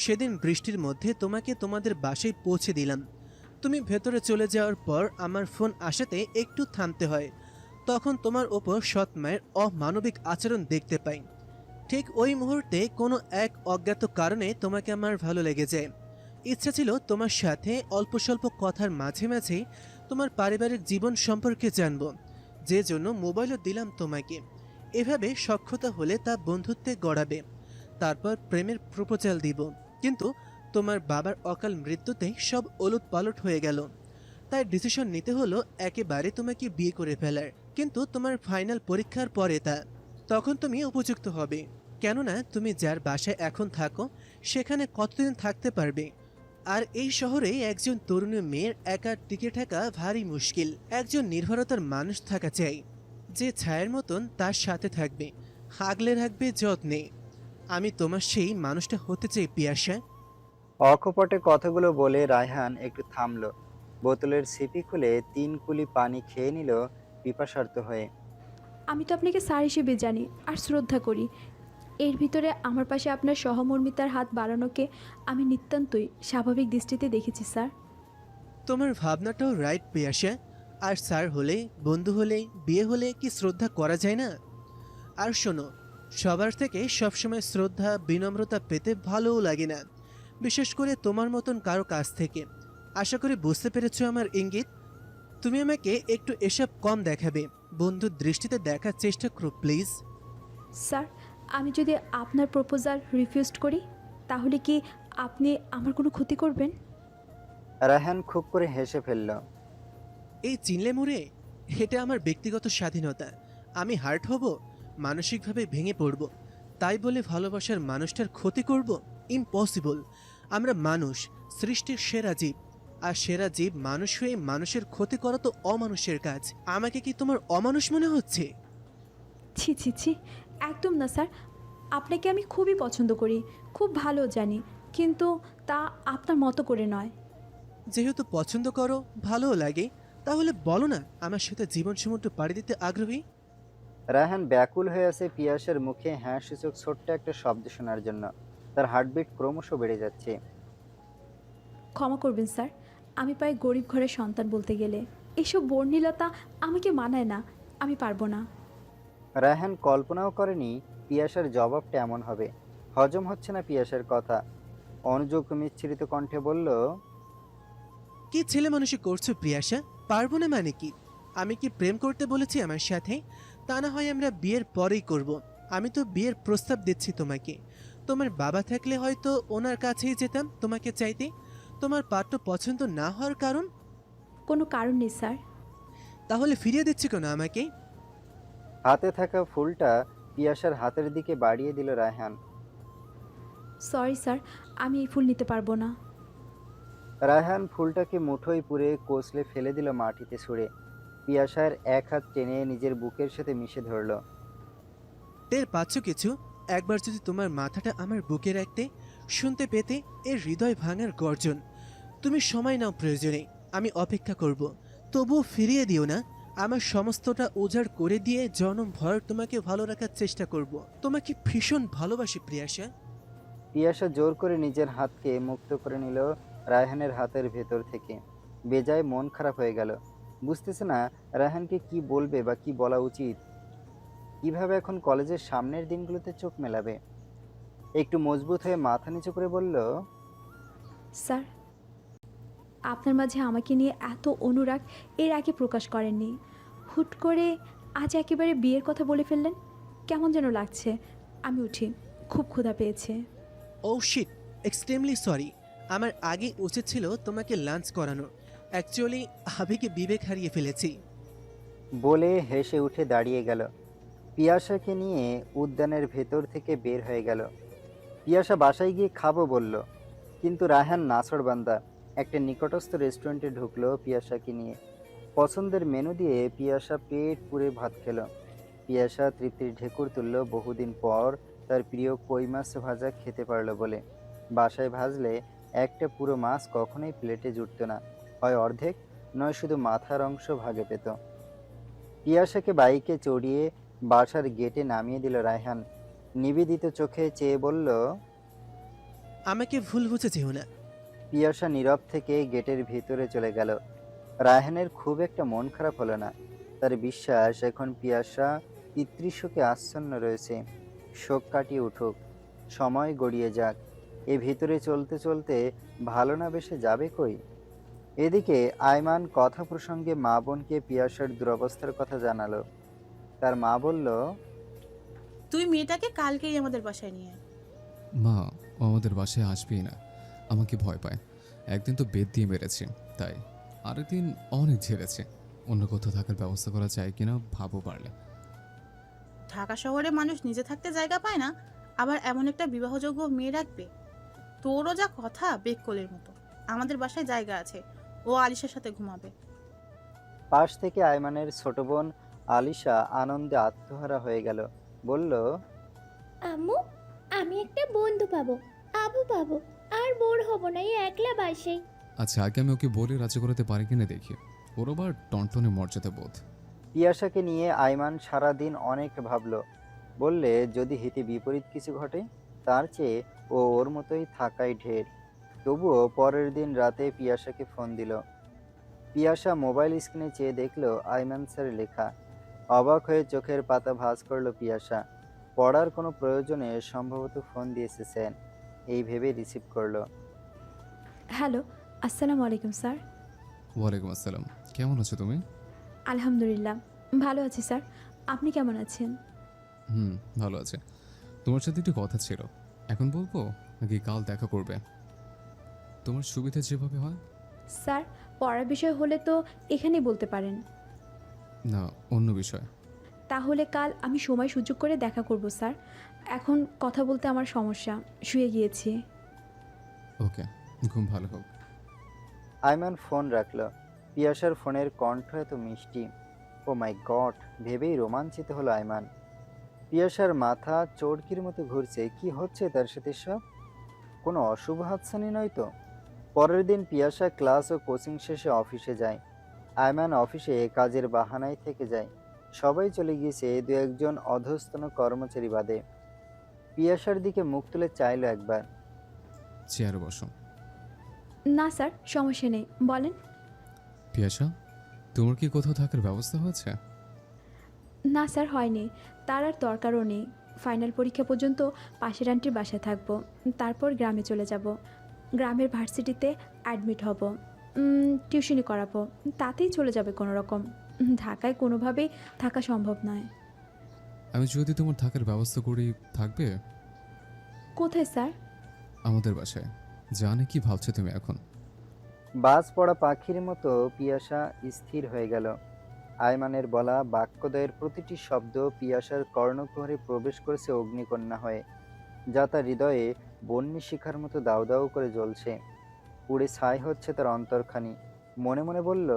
সেদিন বৃষ্টির মধ্যে তোমাকে তোমাদের বাসায় পৌঁছে দিলাম। তুমি ভেতরে চলে যাওয়ার পর আমার ফোন আসাতে একটু থামতে হয়। তখন তোমার ওপর সৎ মায়ের অমানবিক আচরণ দেখতে পাই। ঠিক ওই মুহূর্তে কোনো এক অজ্ঞাত কারণে তোমাকে আমার ভালো লেগে যায়। ইচ্ছা ছিল তোমার সাথে অল্প স্বল্প কথার মাঝে মাঝে তোমার পারিবারিক জীবন সম্পর্কে জানব, যে জন্য মোবাইলও দিলাম তোমাকে। এভাবে সখ্যতা হলে তা বন্ধুত্বে গড়াবে, তারপর প্রেমের প্রপোজাল দিব। কিন্তু তোমার বাবার অকাল মৃত্যুতে সব ওলটপালট হয়ে গেল। তাই ডিসিশন নিতে হলো একেবারে তোমাকে বিয়ে করে ফেলার। কিন্তু তোমার ফাইনাল পরীক্ষার পরে তখন তুমি উপযুক্ত হবে। কেননা তুমি যার বাসায় এখন থাকো সেখানে কতদিন থাকতে পারবে? আর এই শহরে একজন তরুণী মেয়ের একা টিকে থাকা ভারী মুশকিল। একজন নির্ভরতার মানুষ থাকা চাই, যে ছায়ের মতন তার সাথে থাকবে, আগলে রাখবে যত্নে। আমি তোমার সেই মানুষটা হতে চাই পিয়াসা। অকপটে কথাগুলো বলে রায়হান একটু থামল। বোতলের সিপি খুলে 3 কুলি পানি খেয়ে নিল পিপাসার্ত হয়ে। আমি তো আপনাকে স্যার হিসেবে জানি আর শ্রদ্ধা করি। এর ভিতরে আমার পাশে আপনার সহমর্মিতার হাত বাড়ানোকে আমি নিতান্তই স্বাভাবিক দৃষ্টিতে দেখেছি স্যার। তোমার ভাবনাটাও রাইট পিয়াসা। আর স্যার হলে, বন্ধু হলে, বিয়ে হলে কি শ্রদ্ধা করা যায় না? আর শোনো, সবার থেকে সবসময় শ্রদ্ধা বিনম্রতা পেতে ভালোও লাগে না, বিশেষ করে তোমার মতন কারো কাছ থেকে। আশা করি বুঝতে পেরেছো আমার ইঙ্গিত। তুমি আমাকে একটু এসব কম দেখাবে, বন্ধুর দৃষ্টিতে দেখার চেষ্টা করো প্লিজ। স্যার, আমি যদি আপনার প্রপোজাল রিফিউজ করি তাহলে কি আপনি আমার কোনো ক্ষতি করবেন? রায়হান খুব করে হেসে ফেলল। এই চিনলে মোড়ে, এটা আমার ব্যক্তিগত স্বাধীনতা। আমি হার্ট হব, মানসিকভাবে ভেঙে পড়ব, তাই বলে ভালোবাসার মানুষটার ক্ষতি করব? ইম্পসিবল। আমরা মানুষ, সৃষ্টির সেরা জীব। আর সেরা জীব মানুষ হয়ে মানুষের ক্ষতি করা তো অমানুষের কাজ। আমাকে কি তোমার অমানুষ মনে হচ্ছে? ছি ছি ছি, একদম না স্যার। আপনাকে আমি খুবই পছন্দ করি, খুব ভালো জানি, কিন্তু তা আপনার মতো করে নয়। যেহেতু পছন্দ করো, ভালোও লাগে, তাহলে বলো না আমার সাথে জীবন সমুদ্র পাড়ি দিতে আগ্রহী। রায়হান ব্যাকুল হয়ে আছে পিয়াসের মুখে হ্যাঁ সূচক ছোট্ট একটা শব্দ শোনার জন্য। তার হার্টবিট ক্রমশ বেড়ে যাচ্ছে। ক্ষমা করবেন স্যার, আমি পাই গরিব ঘরের সন্তান বলতে গেলে। এসব বর্ণিলতা আমাকে মানায় না, আমি পারবো না। রায়হান কল্পনাও করেনি পিয়াসার জবাবটা এমন হবে। হজম হচ্ছে না পিয়াসার কথা। অনুযোগ মিশ্রিত কণ্ঠে বলল, কি ছেলে মানুষই করছো প্রিয়াসা? পারবো না মানে কি? আমি কি প্রেম করতে বলেছি আমার সাথে? তা না হয় আমরা বিয়ের পরেই করব। আমি তো বিয়ের প্রস্তাব দিচ্ছি তোমাকে। তোমার বাবা থাকলে হয়তো ওনার কাছেই যেতাম তোমাকে চাইতে। তোমার পাত্র পছন্দ না হওয়ার কারণ? কোনো কারণ নেই স্যার। তাহলে ফিরিয়ে দিচ্ছি কেন আমাকে? হাতে থাকা ফুলটা পিয়াসার হাতের দিকে বাড়িয়ে দিল রায়হান। সরি স্যার, আমি এই ফুল নিতে পারবো না। রায়হান ফুলটাকে মুঠোয় পুরে কোসলে ফেলে দিল মাটিতে ছুঁড়ে। পিয়াসার এক হাত টেনে নিজের বুকের সাথে মিশে ধরল। টের পাচ্ছ কিছু? একবার যদি তোমার মাথাটা আমার বুকে রাখতে, শুনতে পেতে এর হৃদয় ভাঙার গর্জন। তুমি সময় নাও, প্রয়োজনে আমি অপেক্ষা করব। তবুও ফিরিয়ে দিও না। আমার সমস্তটা উজাড় করে দিয়ে জনম ভর তোমাকে ভালো রাখার চেষ্টা করব। তোমাকে ভীষণ ভালোবাসি প্রিয়াসা। পিয়াসা জোর করে নিজের হাতকে মুক্ত করে নিল রায়হানের হাতের ভেতর থেকে। বেজায় মন খারাপ হয়ে গেল। বুঝতেছে না রায়হানকে কি বলবে বা কি বলা উচিত। কিভাবে এখন কলেজের সামনের দিনগুলোতে চোখ মেলাবে। একটু মজবুত হয়ে মাথা নিচু করে বলল, স্যার, আপনার মাঝে আমাকে নিয়ে এত অনুরাগ এর আগে প্রকাশ করেননি। হুট করে আজ একেবারে বিয়ের কথা বলে ফেললেন, কেমন যেন লাগছে। আমি উঠি, খুব ক্ষুধা পেয়েছে। ও শিট, এক্সট্রিমলি সরি। আমার আগে উচিত ছিল তোমাকে লাঞ্চ করানো। অ্যাকচুয়ালি আবেগে বিবেক হারিয়ে ফেলেছি। বলে হেসে উঠে দাঁড়িয়ে গেল। পিয়াসাকে নিয়ে উদ্যানের ভেতর থেকে বের হয়ে গেল। পিয়াসা বাসায় গিয়ে খাবো বলল, কিন্তু রায়হান নাছোড়বান্দা একটা নিকটস্থ রেস্টুরেন্টে ঢুকলো পিয়াসাকে নিয়ে। পছন্দের মেনু দিয়ে পিয়াসা পেট পুরে ভাত খেল। পিয়াসা তৃপ্তির ঢেকুর তুলল বহুদিন পর তার প্রিয় কই মাছ ভাজা খেতে পারলো বলে। বাসায় ভাজলে একটা পুরো মাছ কখনোই প্লেটে জুটত না। হয় অর্ধেক, নয় শুধু মাথার অংশ ভাগে পেত। পিয়াসাকে বাইকে চড়িয়ে বাসার গেটে নামিয়ে দিল রায়হান। নিবেদিত চোখে চেয়ে বলল, আমাকে ভুল বুঝে যেও না। পিয়াসা নীরব থেকে গেটের ভিতরে চলে গেল। রায়হানের খুব একটা মন খারাপ হলো না। তার বিশ্বাস এখন পিয়াসা পিতৃশোকে আচ্ছন্ন রয়েছে। শোক কাটিয়ে উঠুক, সময় গড়িয়ে যাক। এ ভিতরে চলতে চলতে ভালো না বেশে যাবে কই। এদিকে আয়মান কথা প্রসঙ্গে মা বোনকে পিয়াসার দুরবস্থার কথা জানালো। তার মা বলল, তুই মেয়েটাকে কালকেই আমাদের বাসায় নিয়ে আয়। মা, ও আমাদের বাসায় আসবেই না, আমাকে ভয় পায়। একদিন তো বেদ দিয়ে মেরেছে, তাই আরেকদিন অনেক ঝেড়েছে। অন্য কোথাও থাকার ব্যবস্থা করা যায় কিনা ভাবো পারলে। ঢাকা শহরে মানুষ নিজে থাকতে জায়গা পায় না, আবার এমন একটা বিবাহযোগ্য মেয়ে রাখবে। তোরও যা কথা বেককলের মতো। আমাদের বাসায় জায়গা আছে, ও আলিশার সাথে ঘুমাবে। পাশ থেকে আয়মানের ছোট বোন আলিশা আনন্দে আত্মহারা হয়ে গেল। বলল, আম্মু, আমি একটা বন্ধু পাবো, আবু পাবো, আর বোর হব না এই একলা বাসায়। আচ্ছা, আগে আমি ওকে বলে রাজি করাতে পারি কিনা দেখি। ওর আবার টনটনে মর্যাদা বোধ। পিয়াসাকে নিয়ে আয়মান সারাদিন অনেক ভাবল। বললে যদি হিতে বিপরীত কিছু ঘটে, তার চেয়ে ওর মতোই থাকাই ঢের। তবুও পরের দিন রাতে পিয়াসাকে ফোন দিল। পিয়াসা মোবাইল স্ক্রিনে চেয়ে দেখলো আয়মান স্যার লেখা। অবাক হয়ে চোখের পাতা ভাঁজ করলো পিয়াসা। পড়ার কোনো প্রয়োজনে সম্ভবত ফোন দিয়েছে স্যার, এই ভেবে রিসিভ করলো। হ্যালো, আসসালামু আলাইকুম স্যার। ওয়ালাইকুম আসসালাম। কেমন আছো তুমি? আলহামদুলিল্লাহ, ভালো আছি স্যার। আপনি কেমন আছেন? ভালো আছে। তোমার সাথে একটু কথা ছিল, এখন বলবো নাকি কাল দেখা করবে? তোমার সুবিধা যেভাবে হয়। স্যার, পড়ার বিষয় হলে তো এখানেই বলতে পারেন। না, অন্য বিষয়। তাহলে কাল আমি সময় সুযোগ করে দেখা করব স্যার। এখন কথা বলতে আমার সমস্যা, শুয়ে গিয়েছি। ওকে, ঘুম ভালো হোক। আয়মান ফোন রাখলো। পিয়াসার ফোনের কণ্ঠ এত মিষ্টি, ও মাই গড ভেবেই রোমাঞ্চিত হলো আয়মান। পিয়াসার মাথা চড়কির মতো ঘুরছে। কি হচ্ছে তার সাথে সব? কোনো অশুভ হাতছানি নয় তো? পরের দিন পিয়াসা ক্লাস ও কোচিং শেষে অফিসে যায়। আয়মান অফিসে কাজের বাহানায় থেকে যায়। সবাই চলে গিয়েছে, দু একজন অধস্তন কর্মচারী বাদে। পিয়াসার দিকে মুখ তুলে চাইলো একবার। চেয়ারে বসো। না স্যার, সমস্যা নেই, বলেন। পিয়াসা, তোমার কি কোথাও থাকার ব্যবস্থা হয়েছে? না স্যার, হয়নি। তার আর দরকারও নেই। ফাইনাল পরীক্ষা পর্যন্ত পাশের আন্টির বাসায় থাকবো, তারপর গ্রামে চলে যাব। গ্রামের ভার্সিটিতে অ্যাডমিট হব, টিউশনি করাবো, তাতেই চলে যাবে কোনো রকম। ঢাকায় কোনোভাবেই থাকা সম্ভব নয়। আমি যদি তোমার থাকার ব্যবস্থা করি, থাকবে? কোথায় স্যার? আমাদের বাসায়। জানে কি ভাবছো তুমি এখন? বাজ পড়া পাখির মতো পিয়াসা স্থির হয়ে গেল। আয়মানের বলা বাক্যদয়ের প্রতিটি শব্দ পিয়াসার কর্ণকুহরে প্রবেশ করেছে অগ্নিকন্যা হয়ে, যা তার হৃদয়ে বন্যী শিখার মতো দাউ দাউ করে জ্বলছে। পুড়ে ছাই হচ্ছে তার অন্তরখানি। মনে মনে বলল,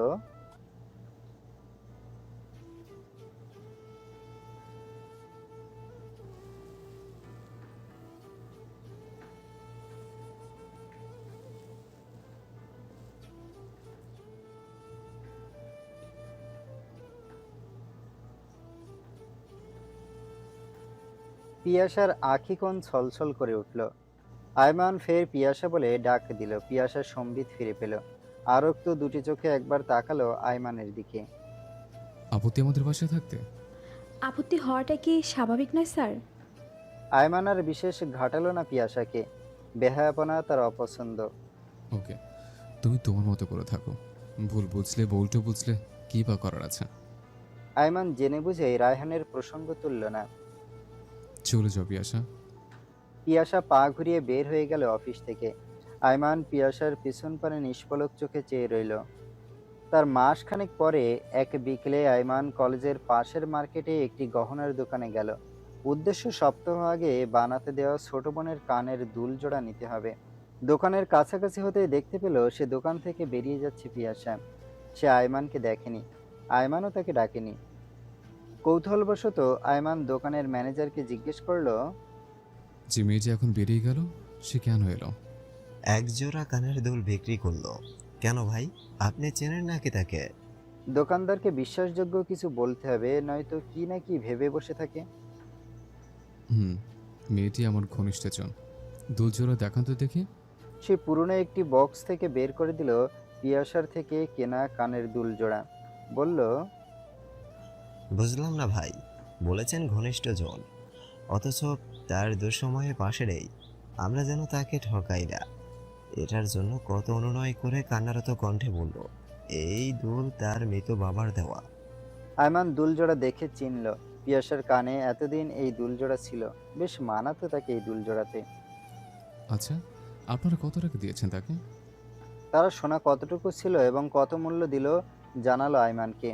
পিয়াসার আখিকোণ ছলছল করে উঠল। আয়মান ফের পিয়াসা বলে ডাক দিল। পিয়াসার সম্বিত ফিরে পেল। আরক্ত দুটি চোখে একবার তাকালো আয়মানের দিকে। আপত্তি আমাদের বাসায় থাকতে? আপত্তি হওয়াটা কি স্বাভাবিক নয় স্যার? আয়মান আর বিশেষ ঘাটালো না পিয়াসাকে। বেহায়াপনা তার অপছন্দ। ওকে, তুমি তোমার মতো করে থাকো। ভুল বুঝলে বউটো বুঝলে কি বা করার আছে? আয়মান জেনে বুঝে রায়হানের প্রসঙ্গ তুলল না। চলে যাও পিয়াসা। পিয়াসা পা ঘুরিয়ে বের হয়ে গেল অফিস থেকে। আয়মান পিয়াসার পিছন পানে নিষ্পলক চোখে চেয়ে রইল। তার মাসখানেক পরে এক বিকেলে আয়মান কলেজের পাশের মার্কেটে একটি গহনার দোকানে গেল। উদ্দেশ্য সপ্তাহ আগে বানাতে দেওয়া ছোট বোনের কানের দুল জোড়া নিতে হবে। দোকানের কাছাকাছি হতে দেখতে পেল সে দোকান থেকে বেরিয়ে যাচ্ছে পিয়াসা। সে আয়মানকে দেখেনি, আয়মানও তাকে ডাকেনি। কৌতূহলবশত আয়মান দোকানের ম্যানেজারকে জিজ্ঞেস করলো, যে মেয়েটি এখন বেরিয়ে গেল, সে কেন এলো? এক জোড়া কানের দুল বিক্রি করলো। কেন ভাই, আপনি চেনেন নাকি তাকে? দোকানদারকে বিশ্বাসযোগ্য কিছু বলতে হবে, নয়তো কি না কি ভেবে বসে থাকে। হুম, মেয়েটি আমার ঘনিষ্ঠজন। দুজোড়া দেখান তো দেখি। সে পুরনো একটি বক্স থেকে বের করে দিল পিয়াসার থেকে কেনা কানের দুল জোড়া। বলল, বুঝলাম না ভাই, বলেছেন ঘনিষ্ঠজন, অথচ তার দুঃসময়ে পাশে নেই। আমরা যেন তাকে ঠকাই না। এটার জন্য কত অনুনয় করে কান্নারত কণ্ঠে বলল, এই দুল তার মৃত বাবার দেওয়া। আয়মান দুলজোড়া দেখে চিনল। পিয়াসার কানে এতদিন এই দুলজোড়া ছিল। বেশ মানাতো তাকে এই দুলজোড়াতে। আচ্ছা, আপনারা কত টাকা দিয়েছেন তাকে? তারা সোনা কতটুকু ছিল এবং কত মূল্য দিল জানালো আয়মানকে।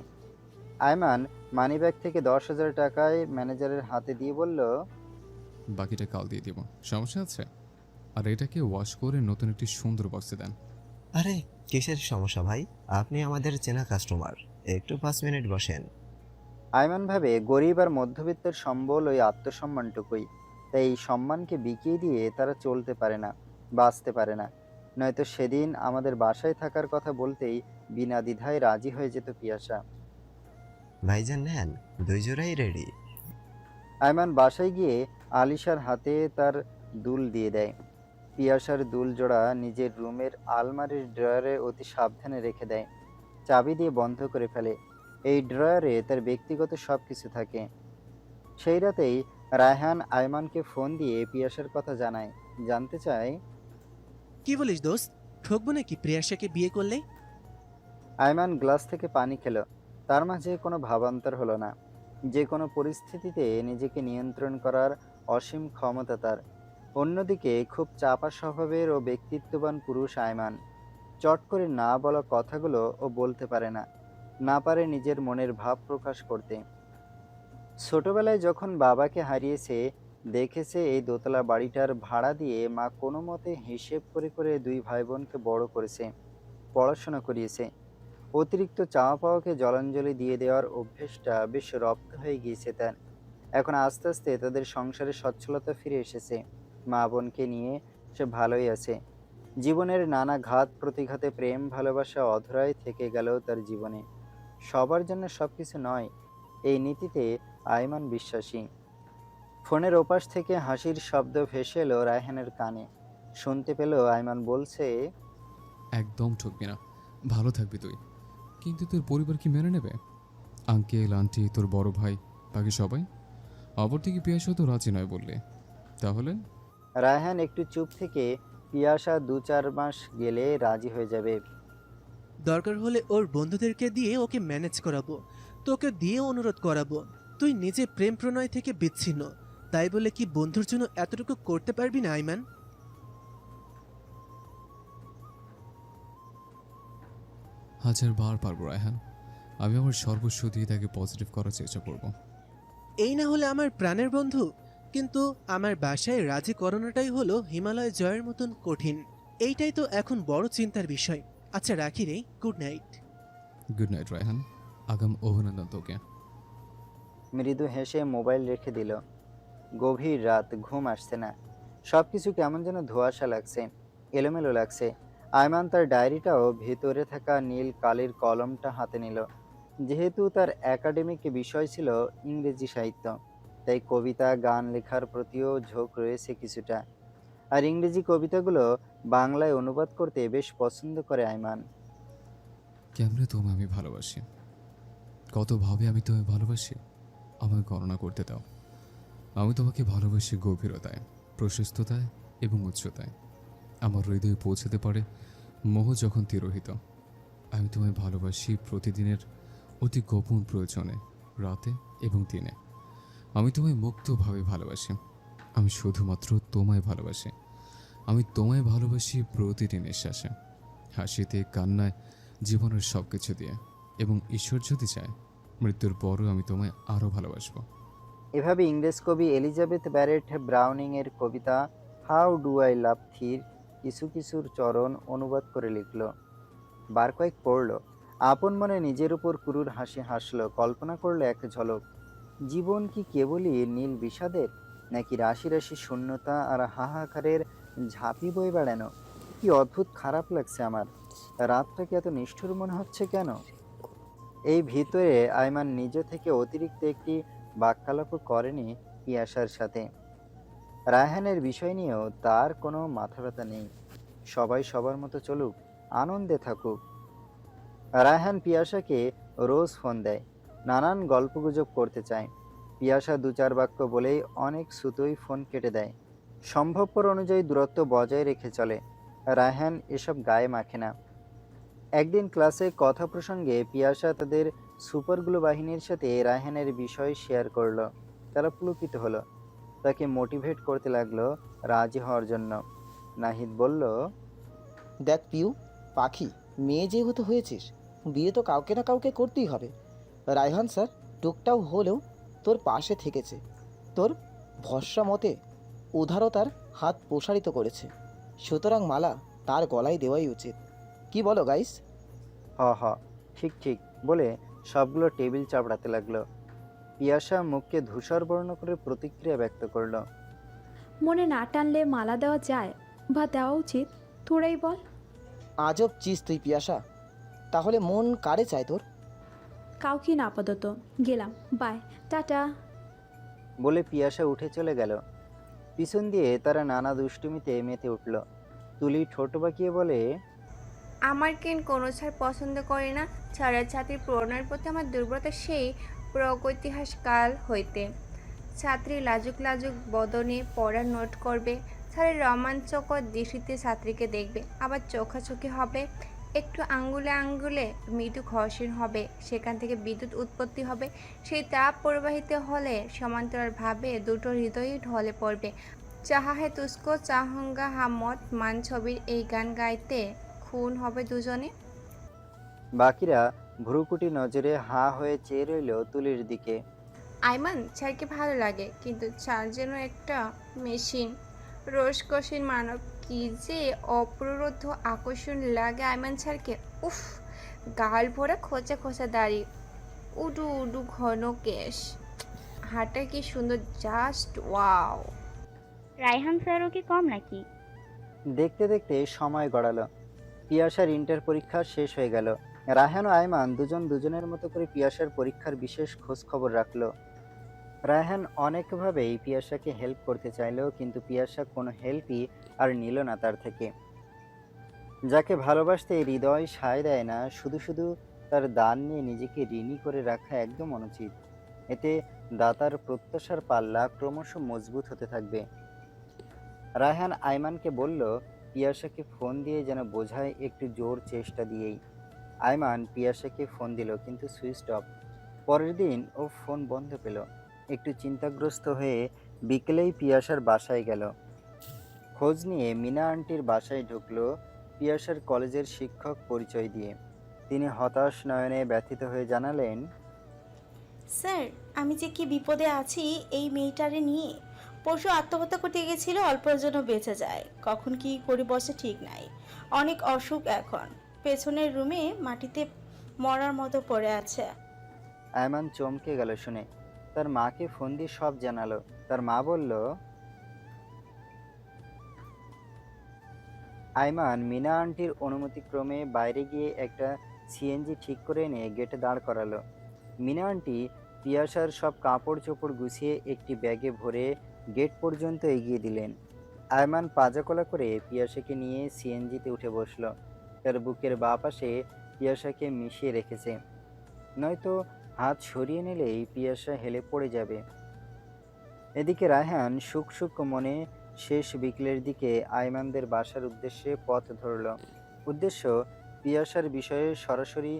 আয়মান মানিব্যাগ থেকে 10,000 টাকায় ম্যানেজারের হাতে দিয়ে বলল, বাকিটা কাল দিয়ে দিব, সমস্যা আছে? আর এটাকে ওয়াশ করে নতুন একটি সুন্দর বক্সে দেন। আরে কিসের সমস্যা ভাই, আপনি আমাদের চেনা কাস্টমার, একটু 5 মিনিট বসেন। আয়মান ভাবে গরিব আর মধ্যবিত্তের সম্বল ওই আত্মসম্মানটুকুই। তাই এই সম্মানকে বিকিয়ে দিয়ে তারা চলতে পারে না, বাঁচতে পারে না। নয়তো সেদিন আমাদের বাসায় থাকার কথা বলতেই বিনা দ্বিধায় রাজি হয়ে যেত পিয়াসা। ভাইজান নেন, 2 জোড়াই রেডি। আয়মান বাসায় গিয়ে আলিশার হাতে তার দুল দিয়ে দেয়। পিয়াসার দুল জোড়া নিজের রুমের আলমারির ড্রয়ারে অতি সাবধানে রেখে দেয়। চাবি দিয়ে বন্ধ করে ফেলে। এই ড্রয়ারে তার ব্যক্তিগত সব কিছু থাকে। সেই রাতেই রায়হান আয়মানকে ফোন দিয়ে পিয়াসার কথা জানায়। জানতে চায়, কি বলিস দোস্ত, ঠকবো নাকি প্রিয়াসাকে বিয়ে করলে? আয়মান গ্লাস থেকে পানি খেলো। তার মাঝে কোনো ভাবান্তর হলো না। যে কোনো পরিস্থিতিতে নিজেকে নিয়ন্ত্রণ করার অসীম ক্ষমতা তার। অন্যদিকে খুব চাপা স্বভাবের ও ব্যক্তিত্ববান পুরুষ আয়মান। চট করে না বলা কথাগুলো ও বলতে পারে না, না পারে নিজের মনের ভাব প্রকাশ করতে। ছোটবেলায় যখন বাবাকে হারিয়েছে, দেখেছে এই দোতলা বাড়িটার ভাড়া দিয়ে মা কোনো মতে হিসেব করে করে 2 ভাই বোনকে বড় করেছে, পড়াশোনা করিয়েছে। অতিরিক্ত চাওয়া পাওয়াকে জলাঞ্জলি দিয়ে দেওয়ার অভ্যেসটা বেশ রপ্ত হয়ে গিয়েছে তার। এখন আস্তে আস্তে তাদের সংসারে সচ্ছলতা ফিরে এসেছে। মা বোনকে নিয়ে সে ভালোই আছে। জীবনের নানা ঘাত প্রতিঘাতে প্রেম ভালোবাসা অধরাই থেকে গেল তার জীবনে। সবার জন্য সবকিছু নয়, এই নীতিতে আয়মান বিশ্বাসী। ফোনের ওপাশ থেকে হাসির শব্দ ভেসে এলো রায়হানের কানে। শুনতে পেল আয়মান বলছে, একদম ঠকবি না, ভালো থাকবি তুই। কিন্তু তোর পরিবার কি মেনে নেবে? আঙ্কেল, আন্টি, তোর বড় ভাই, বাকি সবাই? অপরদিকে পিয়াসা তো রাজি নয় বললে, তাহলে? রায়হান একটু চুপ থেকে, পিয়াসা 2-4 মাস গেলে রাজি হয়ে যাবে। দরকার হলে ওর বন্ধুদেরকে দিয়ে ওকে ম্যানেজ করাবো, তোকে দিয়ে অনুরোধ করাবো। তুই নিজে প্রেম প্রণয় থেকে বিচ্ছিন্ন, তাই বলে কি বন্ধুর জন্য এতটুকু করতে পারবি না আইমান? 1000 বার পারবো রায়হান। আমি আমার সর্বস্ব দিয়ে তাকে পজিটিভ করার চেষ্টা করব। এই না হলে আমার প্রাণের বন্ধু, কিন্তু আমার বাসায় রাজি করানোটাই হলো হিমালয় জয়ের মতন কঠিন। এইটাই তো এখন বড় চিন্তার বিষয়। আচ্ছা রাখি রে, good night. Good night Raihan, আগাম অভিনন্দন তোকে। মৃদু হেসে মোবাইল রেখে দিল। গভীর রাত, ঘুম আসছে না। সব কিছু কেমন যেন ধোঁয়াশা লাগছে, এলোমেলো লাগছে। আয়মান তার ডায়েরিটাও ভেতরে থাকা নীল কালির কলমটা হাতে নিল। যেহেতু তার একাডেমিক বিষয় ছিল ইংরেজি সাহিত্য, তাই কবিতা গান লেখার প্রতিও ঝোঁক রয়েছে কিছুটা। আর ইংরেজি কবিতাগুলো বাংলায় অনুবাদ করতে বেশ পছন্দ করে আয়মান। কেমনে তোমায় আমি ভালোবাসি, কতভাবে আমি তোমায় ভালোবাসি, আমাকে গণনা করতে দাও। আমি তোমাকে ভালোবাসি গভীরতায়, প্রশস্ততায় এবং উচ্চতায়। আমার হৃদয়ে পৌঁছাতে পারে মোহ যখন তিরোহিত। আমি তোমায় ভালোবাসি প্রতিদিনের অতি গোপন প্রয়োজনে, রাতে এবং দিনে। আমি তোমায় মুক্তভাবে ভালোবাসি। আমি শুধুমাত্র তোমায় ভালোবাসি। আমি তোমায় ভালোবাসি প্রতিটি নিঃশ্বাসে, হাসিতে, কান্নায়, জীবনের সব কিছু দিয়ে। এবং ঈশ্বর যদি চায়, মৃত্যুর পরও আমি তোমায় আরও ভালোবাসবো। এভাবে ইংরেজ কবি এলিজাবেথ ব্যারেট ব্রাউনিং এর কবিতা হাউ ডু আই লাভ থির কিছু কিছুর চরণ অনুবাদ করে লিখল। বার কয়েক পড়ল। আপন মনে নিজের উপর ক্রুর হাসি হাসল। কল্পনা করলো এক ঝলক। জীবন কি কেবলই নীল বিষাদের, নাকি রাশি রাশি শূন্যতা আর হাহাকারের ঝাঁপি বয়ে বেড়ানো? কি অদ্ভুত খারাপ লাগছে আমার। রাতটাকে এত নিষ্ঠুর মনে হচ্ছে কেন? এই ভিতরে আয়মান নিজে থেকে অতিরিক্ত একটি বাক্যালাপও করেনি পিয়াসার সাথে। রায়হানের বিষয় নিয়েও তার কোনো মাথা ব্যথা নেই। সবাই সবার মতো চলুক, আনন্দে থাকুক। রায়হান পিয়াসাকে রোজ ফোন দেয়, নানান গল্পগুজব করতে চায়। পিয়াসা 2-4 বাক্য বলেই অনেক সুতোই ফোন কেটে দেয়। সম্ভবপর অনুযায়ী দূরত্ব বজায় রেখে চলে। রায়হান এসব গায়ে মাখে না। একদিন ক্লাসে কথা প্রসঙ্গে পিয়াসা তাদের সুপারগ্লু বাহিনীর সাথে রায়হানের বিষয় শেয়ার করলো। তারা পুলকিত হলো, তাকে মোটিভেট করতে লাগলো রাজি হওয়ার জন্য। নাহিদ বলল, দেখ পিউ, পাখি, মেয়ে যেহেতু হয়েছিস, বিয়ে তো কাউকে না কাউকে করতেই হবে। রায়হান স্যার টুকটাও হলেও তোর পাশে থেকেছে, তোর ভরসা মতে উদারতার হাত প্রসারিত করেছে, সুতরাং মালা তার গলায় দেওয়াই উচিত। কি বলো গাইস? হ হ, ঠিক ঠিক বলে সবগুলো টেবিল চাপড়াতে লাগলো। পিয়াসা মুখকে ধূসর বর্ণ করে প্রতিক্রিয়া ব্যক্ত করলো। মনে না টানলে মালা দেওয়া যায় বা দেওয়া উচিত, তোরাই বল। আজব চিজ তুই পিয়াসা। তাহলে মন কারে চায় তোর? কাউকে না, আপাতত গেলাম, বাই, টাটা। বলে পিয়াসা উঠে চলে গেল। পিছন দিয়ে তারা নানা দুষ্টুমিতে মেতে উঠল। তুলি ঠোঁট বাঁকিয়ে বলে, আমার কেন কোনো ছাড় পছন্দ করে না। ছাত্রীর প্রেরণার প্রতি আমার দুর্বলতা সেই প্রাগৈতিহাস কাল হইতে। ছাত্রী লাজুক লাজুক বদনে পড়ার নোট করবে, স্যারের রোমাঞ্চকর দৃষ্টিতে ছাত্রীকে দেখবে, আবার চোখাচোখি হবে, একটু আঙ্গুলে আঙ্গুলে মৃদু ঘর্ষণ হবে, সেখান থেকে বিদ্যুৎ উৎপত্তি হবে। সেই তাপ প্রবাহিত হলে সমান্তরালভাবে দুটো হৃদয়ই ঢলে পড়বে। চাহা হে তুস্কো চাহঙ্গা হামত মান ছবির এই গান গাইতে খুন হবে দুজনে। বাকিরা ভ্রুকুটি নজরে হাঁ হয়ে চেয়ে রইল তুলির দিকে। আইমান স্যারকে ভালো লাগে, কিন্তু স্যার যেন একটা মেশিন, রসকসীন মানব। কি যে অপ্ররোধ্য আকর্ষণ লাগে আইমান স্যারকে। উফ, গাল ভরা খোঁচা খোঁচা দাড়ি, উডু উডু ঘন কেশ, হাঁটা কি সুন্দর, জাস্ট ওয়াও। রায়হান স্যারও কি কম নাকি? দেখতে দেখতে সময় গড়ালো। পিয়াসার ইন্টার পরীক্ষা শেষ হয়ে গেল। রায়হান ও আয়মান দুজন দুজনের মতো করে পিয়াসার পরীক্ষার বিশেষ খোঁজ খবর রাখলো। রায়হান অনেকভাবেই পিয়াসাকে হেল্প করতে চাইলো, কিন্তু পিয়াসা কোনো হেল্পই আর নিল না তার থেকে। যাকে ভালোবাসতে হৃদয় সায় দেয় না, শুধু শুধু তার দান নিয়ে নিজেকে ঋণী করে রাখা একদম অনুচিত। এতে দাতার প্রত্যাশার পাল্লা ক্রমশ মজবুত হতে থাকবে। রায়হান আয়মানকে বলল পিয়াসাকে ফোন দিয়ে যেন বোঝায় একটু জোর চেষ্টা দিয়েই। আয়মান পিয়াসাকে ফোন দিল, কিন্তু সুইচ অফ। পরের দিন ও ফোন বন্ধ পেল। একটু চিন্তাগ্রস্ত হয়ে বিকেলেই পিয়াসার বাসায় গেল। খোঁজ নিয়ে মিনা আন্টির বাসায় ঢুকলো পিয়াসার কলেজের শিক্ষক পরিচয় দিয়ে। তিনি হতাশ নয়নে ব্যথিত হয়ে জানালেন, স্যার, আমি যে কি বিপদে আছি এই মেয়েটারে নিয়ে। পরশু আত্মহত্যা করতে গেছিল, অল্পের জন্য বেঁচে যায়, কখন কি করে বসে ঠিক নাই। অনেক অসুখ এখন, পেছনের রুমে মাটিতে মরার মতো পড়ে আছে। আয়মান চমকে গেল শুনে। তার মাকে ফোন দিয়ে সব জানালো। তার মা বলল, আয়মান মিনা আন্টির অনুমতিক্রমে বাইরে গিয়ে একটা সিএনজি ঠিক করে এনে গেটে দাঁড় করালো। মিনা আন্টি পিয়াসার সব কাপড় চোপড় গুছিয়ে একটি ব্যাগে ভরে গেট পর্যন্ত এগিয়ে দিলেন। আয়মান পাজাকোলা করে পিয়াসাকে নিয়ে সিএনজিতে উঠে বসলো। তার বুকের বাঁ পাশে পিয়াসাকে মিশিয়ে রেখেছে, নয়তো হাত সরিয়ে নিলেই পিয়াসা হেলে পড়ে যাবে। এদিকে রায়হান সুখ সুখ মনে শেষ বিকেলের দিকে আয়মানদের বাসার উদ্দেশ্যে পথ ধরল। উদ্দেশ্য পিয়াসার বিষয়ে সরাসরি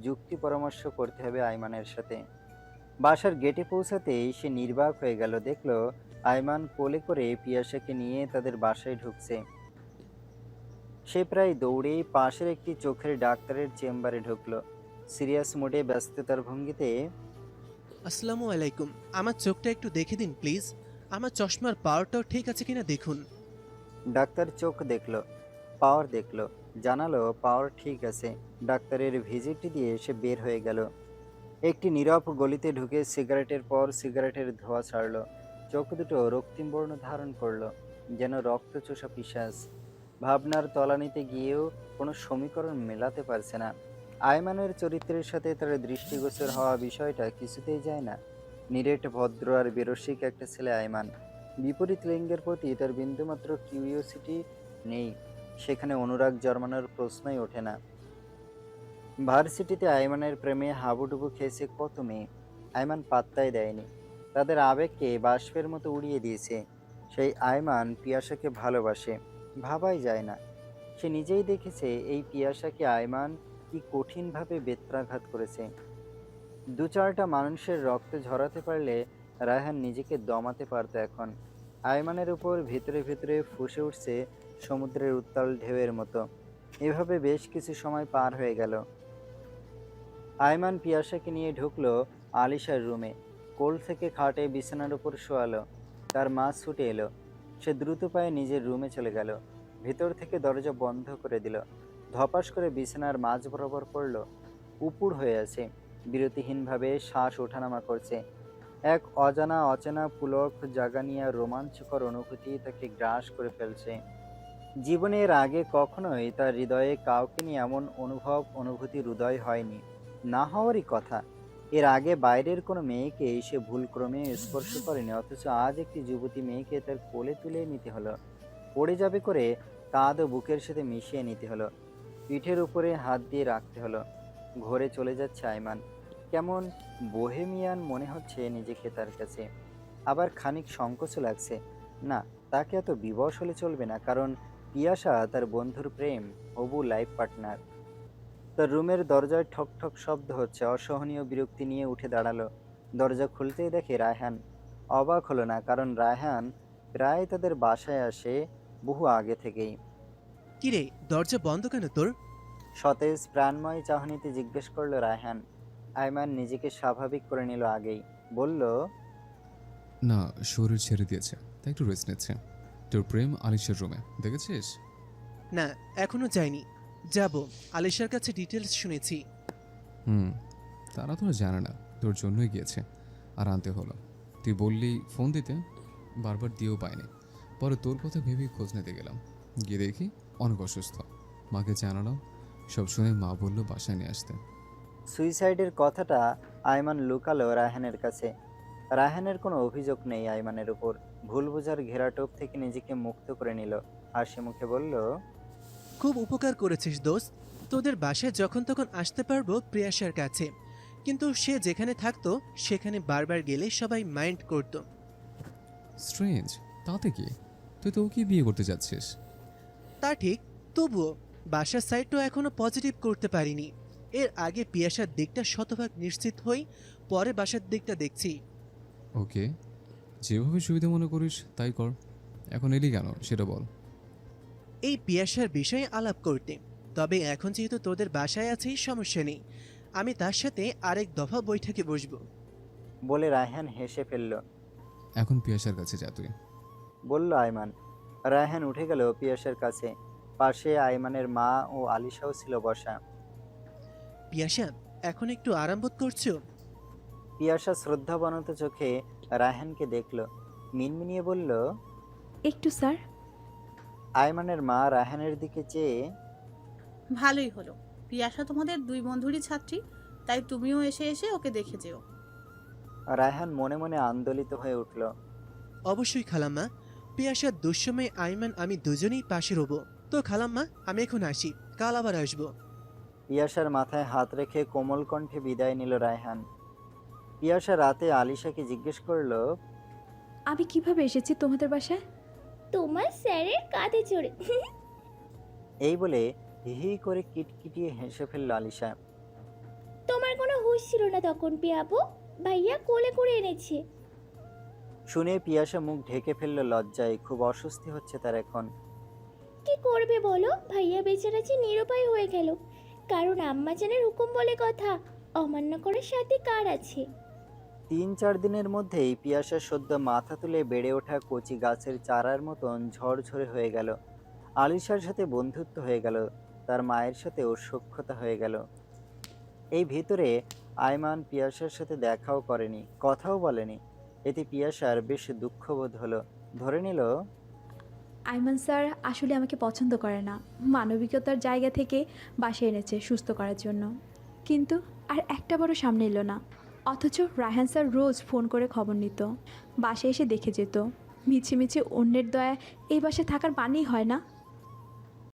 যুক্তি পরামর্শ করতে হবে আয়মানের সাথে। বাসার গেটে পৌঁছাতেই সে নির্বাক হয়ে গেল। দেখল আয়মান কোলে করে পিয়াসাকে নিয়ে তাদের বাসায় ঢুকছে। সে প্রায় দৌড়েই পাশের একটি চোখের ডাক্তারের চেম্বারে ঢুকলো। সিরিয়াস মোডে ব্যস্ততার ভঙ্গিতে, আসসালামু আলাইকুম, আমার চোখটা একটু দেখে দিন প্লিজ। আমার চশমার পাওয়ারটাও ঠিক আছে কিনা দেখুন। ডাক্তার চোখ দেখলো, পাওয়ার দেখলো, জানালো পাওয়ার ঠিক আছে। ডাক্তারের ভিজিট দিয়ে সে বের হয়ে গেল। একটি নীরব গলিতে ঢুকে সিগারেটের পর সিগারেটের ধোঁয়া ছাড়লো। চোখ দুটো রক্তিম বর্ণ ধারণ করলো, যেন রক্তচোষা পিশাচ। ভাবনার তলানিতে গিয়েও কোনো সমীকরণ মেলাতে পারছে না। আয়মানের চরিত্রের সাথে তার দৃষ্টিগোচর হওয়া বিষয়টা কিছুতেই যায় না। নিরেট, ভদ্র আর বেরসিক একটা ছেলে আয়মান। বিপরীত লিঙ্গের প্রতি তার বিন্দুমাত্র কিউরিওসিটি নেই, সেখানে অনুরাগ জন্মানোর প্রশ্নই ওঠে না। ভার্সিটিতে আয়মানের প্রেমে হাবুডুবু খেয়েছে কত মেয়ে, আয়মান পাত্তাই দেয়নি। তাদের আবেগকে বাষ্পের মতো উড়িয়ে দিয়েছে। সেই আয়মান পিয়াসাকে ভালোবাসে, ভাবাই যায় না। সে নিজেই দেখেছে এই পিয়াসাকে আয়মান কি কঠিনভাবে বেত্রাঘাত করেছে। দু চারটা মানুষের রক্ত ঝরাতে পারলে রায়হান নিজেকে দমাতে পারত এখন। আয়মানের উপর ভিতরে ভিতরে ফুঁসে উঠছে সমুদ্রের উত্তাল ঢেউয়ের মতো। এভাবে বেশ কিছু সময় পার হয়ে গেল। আয়মান পিয়াসাকে নিয়ে ঢুকলো আলিশার রুমে। কোল থেকে খাটে বিছানার উপর শোয়ালো। তার মা ছুটে এলো। সে দ্রুত পায়ে নিজের রুমে চলে গেল। ভিতর থেকে দরজা বন্ধ করে দিল। ধপাস করে বিছানার মাঝ বরাবর পড়ল। উপুড় হয়ে আছে, বিরতিহীনভাবে শ্বাস ওঠানামা করছে। এক অজানা অচেনা পুলক জাগানিয়া রোমাঞ্চকর অনুভূতি তাকে গ্রাস করে ফেলছে। জীবনের আগে কখনোই তার হৃদয়ে কাউকে নিয়ে এমন অনুভূতির উদয় হয়নি, না হওয়ারই কথা। এর আগে বাইরের কোনো মেয়েকে সে ভুলক্রমে স্পর্শ করেনি, অথচ আজ একটি যুবতী মেয়েকে তার কোলে তুলে নিতে হলো। পড়ে যাবে করে কাঁধ ও বুকের সাথে মিশিয়ে নিতে হলো, পিঠের উপরে হাত দিয়ে রাখতে হলো। ঘরে চলে যাচ্ছে আয়মান। কেমন বোহেমিয়ান মনে হচ্ছে নিজেকে তার কাছে। আবার খানিক সংকোচও লাগছে। না, তাকে এত বিবশ হলে চলবে না, কারণ পিয়াসা তার বন্ধুর প্রেম, হবু লাইফ পার্টনার। তার রুমের দরজায় ঠক ঠক শব্দ হচ্ছে। অসহনীয় বিরক্তি নিয়ে উঠে দাঁড়ালো। দরজা খুলতেই দেখে রায়হান। অবাক হলো না, কারণ রায়হান প্রায় তাদের বাসায় আসে বহু আগে থেকেই। কিরে, দরজা বন্ধ কেন তোর? সতেজ প্রাণময় চাহনিতে জিজ্ঞেস করলো রায়হান। আয়মান নিজেকে স্বাভাবিক করে নিল আগেই। বলল, না, শরীর ছেড়ে দিয়েছে, তাই একটু রেস্ট নিচ্ছে। তোর প্রেম আলিশের রুমে, দেখেছিস? না, এখনো যাইনি। যাব, আলিশার কাছে ডিটেলস শুনেছি। তারা তো জানে না, তোর জন্যই গিয়েছে আর আনতে হলো। তুই বললি ফোন দিতে, বারবার দিয়েও পাইনি। পরে তোর কথা ভেবেই খোঁজ নিতে গেলাম, গিয়ে দেখি অনেক অসুস্থ। মাকে জানালাম, সব শুনে মা বললো বাসায় নিয়ে আসতে। সুইসাইডের কথাটা আয়মান লুকালো রায়হানের কাছে। রায়হানের কোনো অভিযোগ নেই আয়মানের উপর। ভুল বোঝার ঘেরাটোপ থেকে নিজেকে মুক্ত করে নিল। হাসি মুখে বলল, খুব উপকার করেছিস দোস্ত। তোদের বাসায় যখন তখন আসতে পারবো প্রিয়াসার কাছে, কিন্তু সে যেখানে থাকতো সেখানে বারবার গেলে সবাই মাইন্ড করত। স্ট্রেঞ্জ, তাতে কি? তুই তো ওকে বিয়ে করতে যাচ্ছিস। তা ঠিক, তবুও বাসার সাইডটাও এখনো পজিটিভ করতে পারিনি। এর আগে পিয়াসার দিকটা শতভাগ নিশ্চিত হই, পরে বাসার দিকটা দেখছি। ওকে, যেভাবে সুবিধা মনে করিস তাই কর। এখন এলি কেন সেটা বল। এই পিয়াসার বিষয়ে আলাপ করতে। তবে এখন যেহেতু তোদের বাসায় আছি, সমস্যা নেই, আমি তার সাথে আরেক দফা বৈঠকে বসবো। বলে রায়হান হেসে ফেলল। এখন পিয়াসার কাছে যা তুই, বলল আয়মান। রায়হান উঠে গেল পিয়াসার কাছে। পাশে আয়মানের মা ও আলিশাও ছিল বসা। পিয়াসা, এখন একটু আরাম বোধ করছো? পিয়াসা শ্রদ্ধাবনত চোখে রায়হানকে দেখল, মিনমিনিয়ে বলল, একটু স্যার। আয়মানের মা রায়হানের দিকে চেয়ে, ভালোই হলো, পিয়াসা তোমাদের দুই বন্ধুরই ছাত্রী, তাই তুমিও এসে এসে ওকে দেখে যেও। রায়হান মনে মনে আন্দোলিত হয়ে উঠল। অবশ্যই খালাম্মা, পিয়াসার দুঃসময়ে আইমান আমি দুজনেই পাশে রব। তো খালাম্মা, আমি এখন আসি, কাল আবার আসবো। পিয়াসার মাথায় হাত রেখে কোমল কণ্ঠে বিদায় নিল রায়হান। পিয়াসা রাতে আলিশাকে জিজ্ঞেস করল, আমি কিভাবে এসেছি তোমাদের বাসায়? তোমার স্যারের কাঁধে চড়ে। এই বলে হি করে কিটকিটিয়ে হেসে ফেলল আলিশা। তোমার কোনো হুঁশ ছিল না তখন পিয়াবু, ভাইয়া কোলে করে এনেছে। শুনে পিয়াসা মুখ ঢেকে ফেলল লজ্জায়। খুব অস্বস্তি হচ্ছে তার এখন। কি করবে বলো, ভাইয়া বেচারা যে নিরুপায় হয়ে গেল, কারণ আম্মা জানের হুকুম বলে কথা, অমান্য করার সাথে কার আছে। ৩-৪ দিনের মধ্যেই পিয়াসা সদ্য মাথা তুলে বেড়ে ওঠা কচি গাছের চারার মতন ঝরঝরে হয়ে গেল। আলিশার সাথে বন্ধুত্ব হয়ে গেল, তার মায়ের সাথেও সখ্যতা হয়ে গেল। এই ভিতরে আয়মান পিয়াসার সাথে দেখাও করেনি, কথাও বলেনি। এতে পিয়াসার বেশ দুঃখবোধ হলো। ধরে নিল, আইমান স্যার আসলে আমাকে পছন্দ করে না, মানবিকতার জায়গা থেকে বাসায় এনেছে সুস্থ করার জন্য, কিন্তু আর একটা বড় সামনে এলো না। অথচ রায়হান স্যার রোজ ফোন করে খবর নিত, বাসায় এসে দেখে যেত। মিছে মিছে অন্যের দয়া এই বাসায় থাকার মানেই হয় না